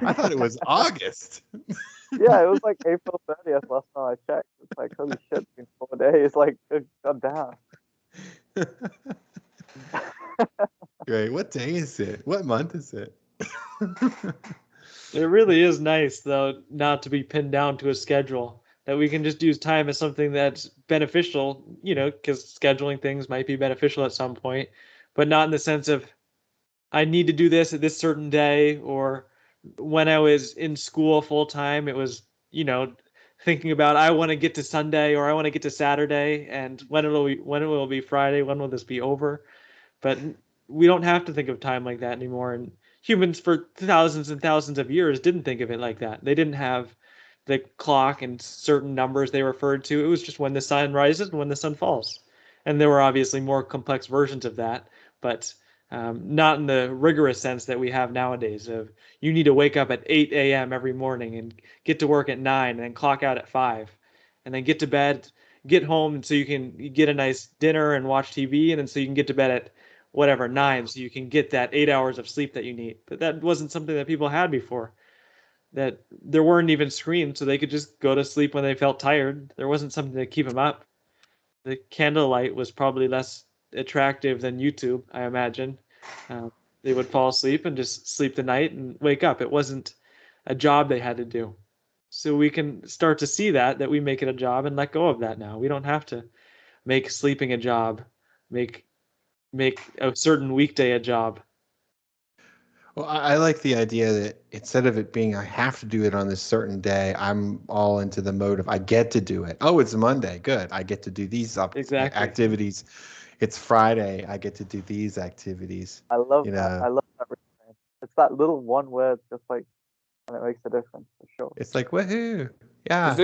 I thought it was August. Yeah, it was like April 30th last time I checked. It's like, holy shit, it's been 4 days. Like, god damn. Great. What day is it? What month is it? It really is nice, though, not to be pinned down to a schedule, that we can just use time as something that's beneficial, because scheduling things might be beneficial at some point, but not in the sense of I need to do this at this certain day, or when I was in school full time, it was, thinking about I want to get to Sunday or I want to get to Saturday, and when it will be Friday, when will this be over? But we don't have to think of time like that anymore. And humans for thousands and thousands of years didn't think of it like that. They didn't have the clock and certain numbers they referred to. It was just when the sun rises and when the sun falls. And there were obviously more complex versions of that, but not in the rigorous sense that we have nowadays of you need to wake up at 8 a.m. every morning and get to work at 9 and then clock out at 5 and then get to bed, get home so you can get a nice dinner and watch TV, and then so you can get to bed at whatever 9 so you can get that 8 hours of sleep that you need. But that wasn't something that people had before. That there weren't even screens, so they could just go to sleep when they felt tired. There wasn't something to keep them up. The candlelight was probably less attractive than YouTube, I imagine. They would fall asleep and just sleep the night and wake up. It wasn't a job they had to do. So we can start to see that we make it a job and let go of that now. We don't have to make sleeping a job, make a certain weekday a job. Well, I like the idea that instead of it being I have to do it on this certain day, I'm all into the mode of I get to do it. Oh, it's Monday. Good. I get to do these activities. It's Friday. I get to do these activities. I love that. I love that refrain. It's that little one word, just like, and it makes a difference for sure. It's like, woohoo. Yeah.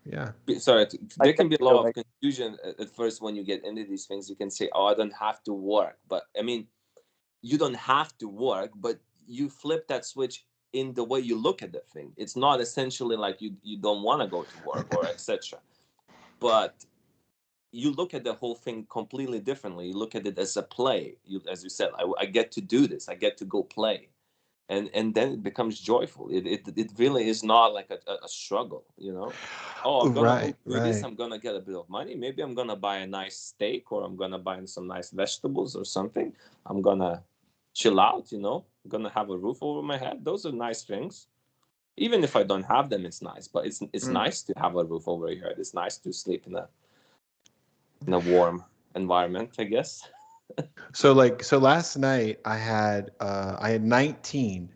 Yeah. Sorry, there can be a lot of confusion at first when you get into these things. You can say, oh, I don't have to work. But I mean, you don't have to work, but you flip that switch in the way you look at the thing. It's not essentially like you don't want to go to work or etc. But you look at the whole thing completely differently. You look at it as a play. As you said, I get to do this. I get to go play. And then it becomes joyful. It really is not like a struggle, Oh, I'm gonna do this. I'm gonna get a bit of money. Maybe I'm gonna buy a nice steak, or I'm gonna buy some nice vegetables or something. I'm gonna chill out. I'm gonna have a roof over my head. Those are nice things. Even if I don't have them, it's nice. But it's nice to have a roof over your head. It's nice to sleep in a warm environment, I guess. So last night I had 19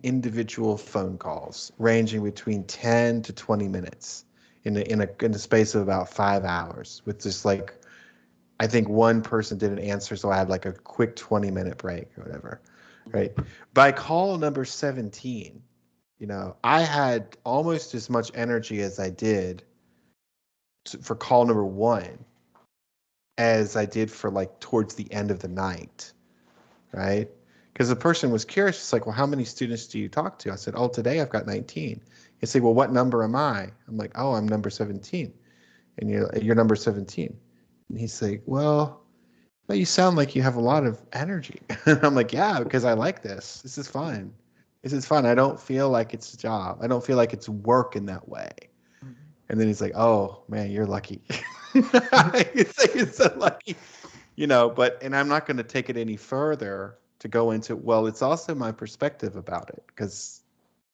individual phone calls ranging between 10 to 20 minutes in a space of about 5 hours, with just like, I think one person didn't answer, so I had like a quick 20-minute break or whatever, right? By call number 17, I had almost as much energy as I did for call number 1 as I did for like towards the end of the night, right? Because the person was curious. It's like, well, how many students do you talk to? I said, oh, today I've got 19. They say, well, what number am I? I'm like, oh, I'm number 17. And you're number 17. And he's like, well, you sound like you have a lot of energy. And I'm like, yeah, because I like this. This is fun. This is fun. I don't feel like it's a job. I don't feel like it's work in that way. And then he's like, oh, man, you're lucky. It's so lucky. And I'm not going to take it any further to go into, well, it's also my perspective about it, because,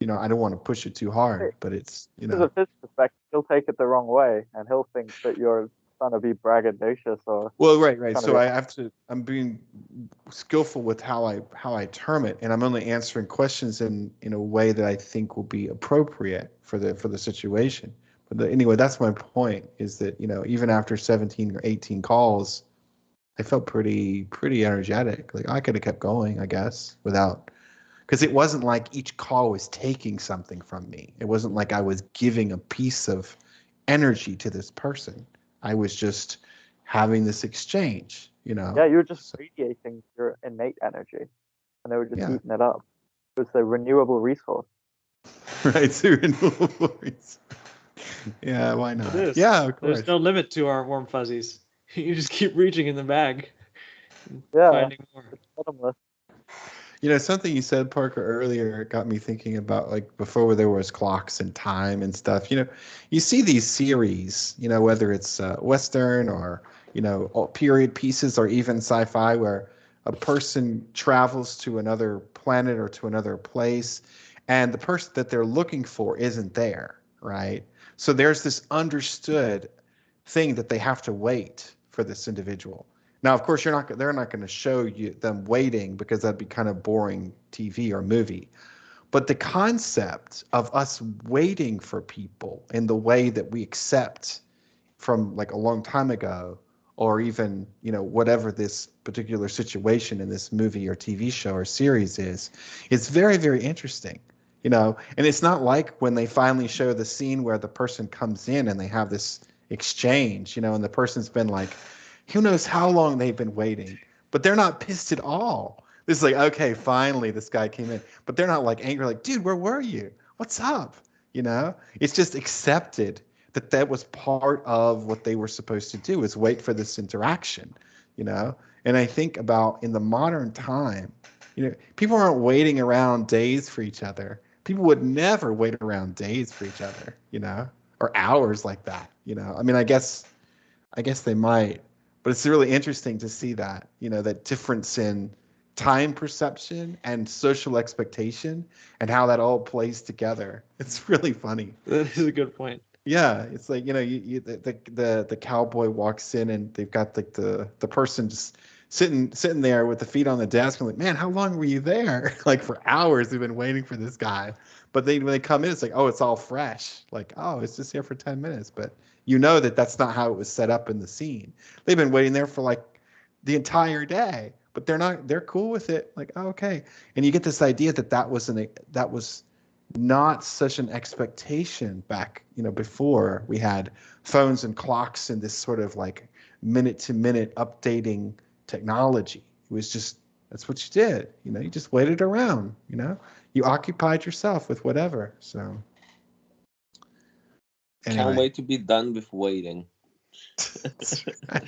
I don't want to push it too hard, but it's, Because of his perspective, he'll take it the wrong way, and he'll think that you're trying to be braggadocious or. Well, right. So I'm being skillful with how I term it, and I'm only answering questions in a way that I think will be appropriate for the situation. But anyway, that's my point, is that, even after 17 or 18 calls, I felt pretty energetic. Like I could have kept going, I guess, because it wasn't like each call was taking something from me. It wasn't like I was giving a piece of energy to this person. I was just having this exchange, Yeah, you were just radiating your innate energy, and they were just eating it up. It was the renewable resource. Right, so renewable resource. Yeah, why not? Yeah, of course. There's no limit to our warm fuzzies. You just keep reaching in the bag. Yeah, finding more. it's bottomless. Something you said, Parker, earlier got me thinking about, like, before there was clocks and time and stuff. You see these series, whether it's Western or, period pieces or even sci-fi, where a person travels to another planet or to another place, and the person that they're looking for isn't there, right? So there's this understood thing that they have to wait for this individual. Now, of course, they're not going to show you them waiting, because that'd be kind of boring TV or movie. But the concept of us waiting for people in the way that we accept from like a long time ago, or even, whatever this particular situation in this movie or TV show or series is very, very interesting. And it's not like when they finally show the scene where the person comes in and they have this exchange, and the person's been like, who knows how long they've been waiting, but they're not pissed at all. This is like, okay, finally this guy came in, but they're not like angry, like, dude, where were you? What's up? It's just accepted that was part of what they were supposed to do, is wait for this interaction, And I think about in the modern time, people aren't waiting around days for each other. People would never wait around days for each other, or hours like that, I mean, I guess they might, but it's really interesting to see that, that difference in time perception and social expectation and how that all plays together. It's really funny. That is a good point. Yeah, it's like, the cowboy walks in and they've got like the person just sitting there with the feet on the desk, and like, man, how long were you there? Like for hours we've been waiting for this guy. But when they come in, it's like, oh, it's all fresh. Like, oh, it's just here for 10 minutes. But that's not how it was set up in the scene. They've been waiting there for like the entire day, but they're cool with it. Like, oh, okay. And you get this idea that was not such an expectation back, before we had phones and clocks and this sort of like minute to minute updating technology. It was just, that's what you did. You just waited around, you occupied yourself with whatever. So anyway. Can't wait to be done with waiting. That's what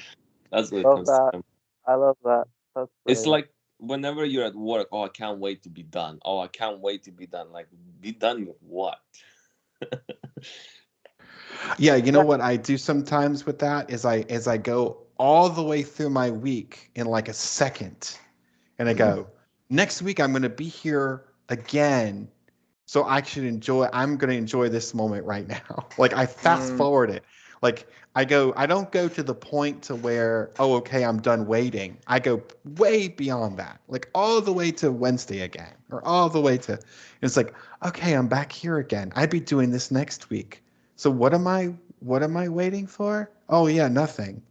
it Love comes that. to. I love that. That's It's brilliant. like whenever you're at work, oh, I can't wait to be done. Oh, I can't wait to be done. Like, be done with what? Yeah, what I do sometimes with that is I go all the way through my week in like a second, and I go, next week I'm going to be here again, so I'm going to enjoy this moment right now. Like I fast forward it. Like I don't go to the point to where, oh, okay, I'm done waiting. I go way beyond that, like all the way to Wednesday again, or all the way to, and it's like, okay, I'm back here again. I'd be doing this next week. So what am I waiting for? Oh yeah, nothing.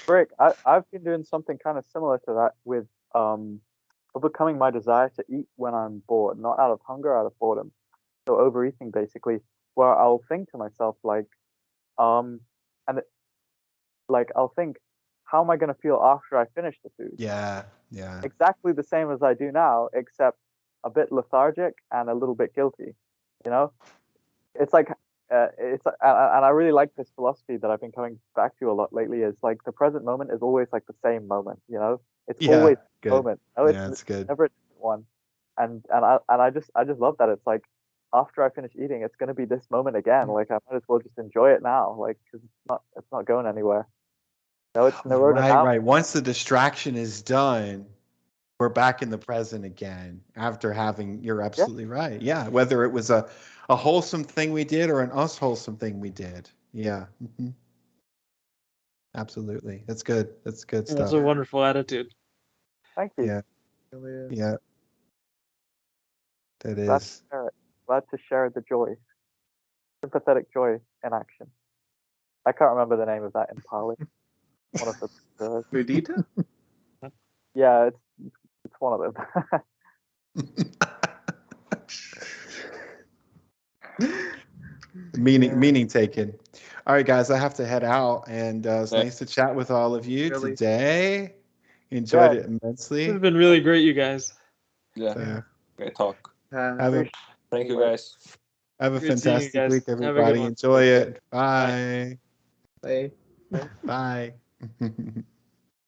Rick, I've been doing something kind of similar to that with overcoming my desire to eat when I'm bored, not out of hunger, out of boredom. So overeating, basically, where I'll think to myself like, I'll think, how am I going to feel after I finish the food? Yeah. Exactly the same as I do now, except a bit lethargic and a little bit guilty. It's like it's and I really like this philosophy that I've been coming back to a lot lately. Is like the present moment is always like the same moment. You know, it's Yeah, always good. the moment. No, Yeah, that's good. never a different one. And I just love that. It's like after I finish eating, it's gonna be this moment again. Like I might as well just enjoy it now. Like because it's not going anywhere. No, it's neurotic. Right. Once the distraction is done, we're back in the present again after having, you're absolutely right. Yeah. Whether it was a wholesome thing we did or an unwholesome thing we did. Yeah. Mm-hmm. Absolutely. That's good. That's good stuff. That's a wonderful attitude. Thank you. Yeah. Yeah. That Glad is. to share it. Glad to share the joy. Sympathetic joy in action. I can't remember the name of that in Pali. One of the Mudita? yeah, it's one of them. Meaning taken. All right, guys, I have to head out, and it's nice to chat with all of you today. Enjoyed it immensely. It's been really great, you guys. Yeah, great talk. Thank you, guys. Have a Great seeing you fantastic guys. week, Have a good everybody. one. Enjoy it. Bye. Bye. Bye.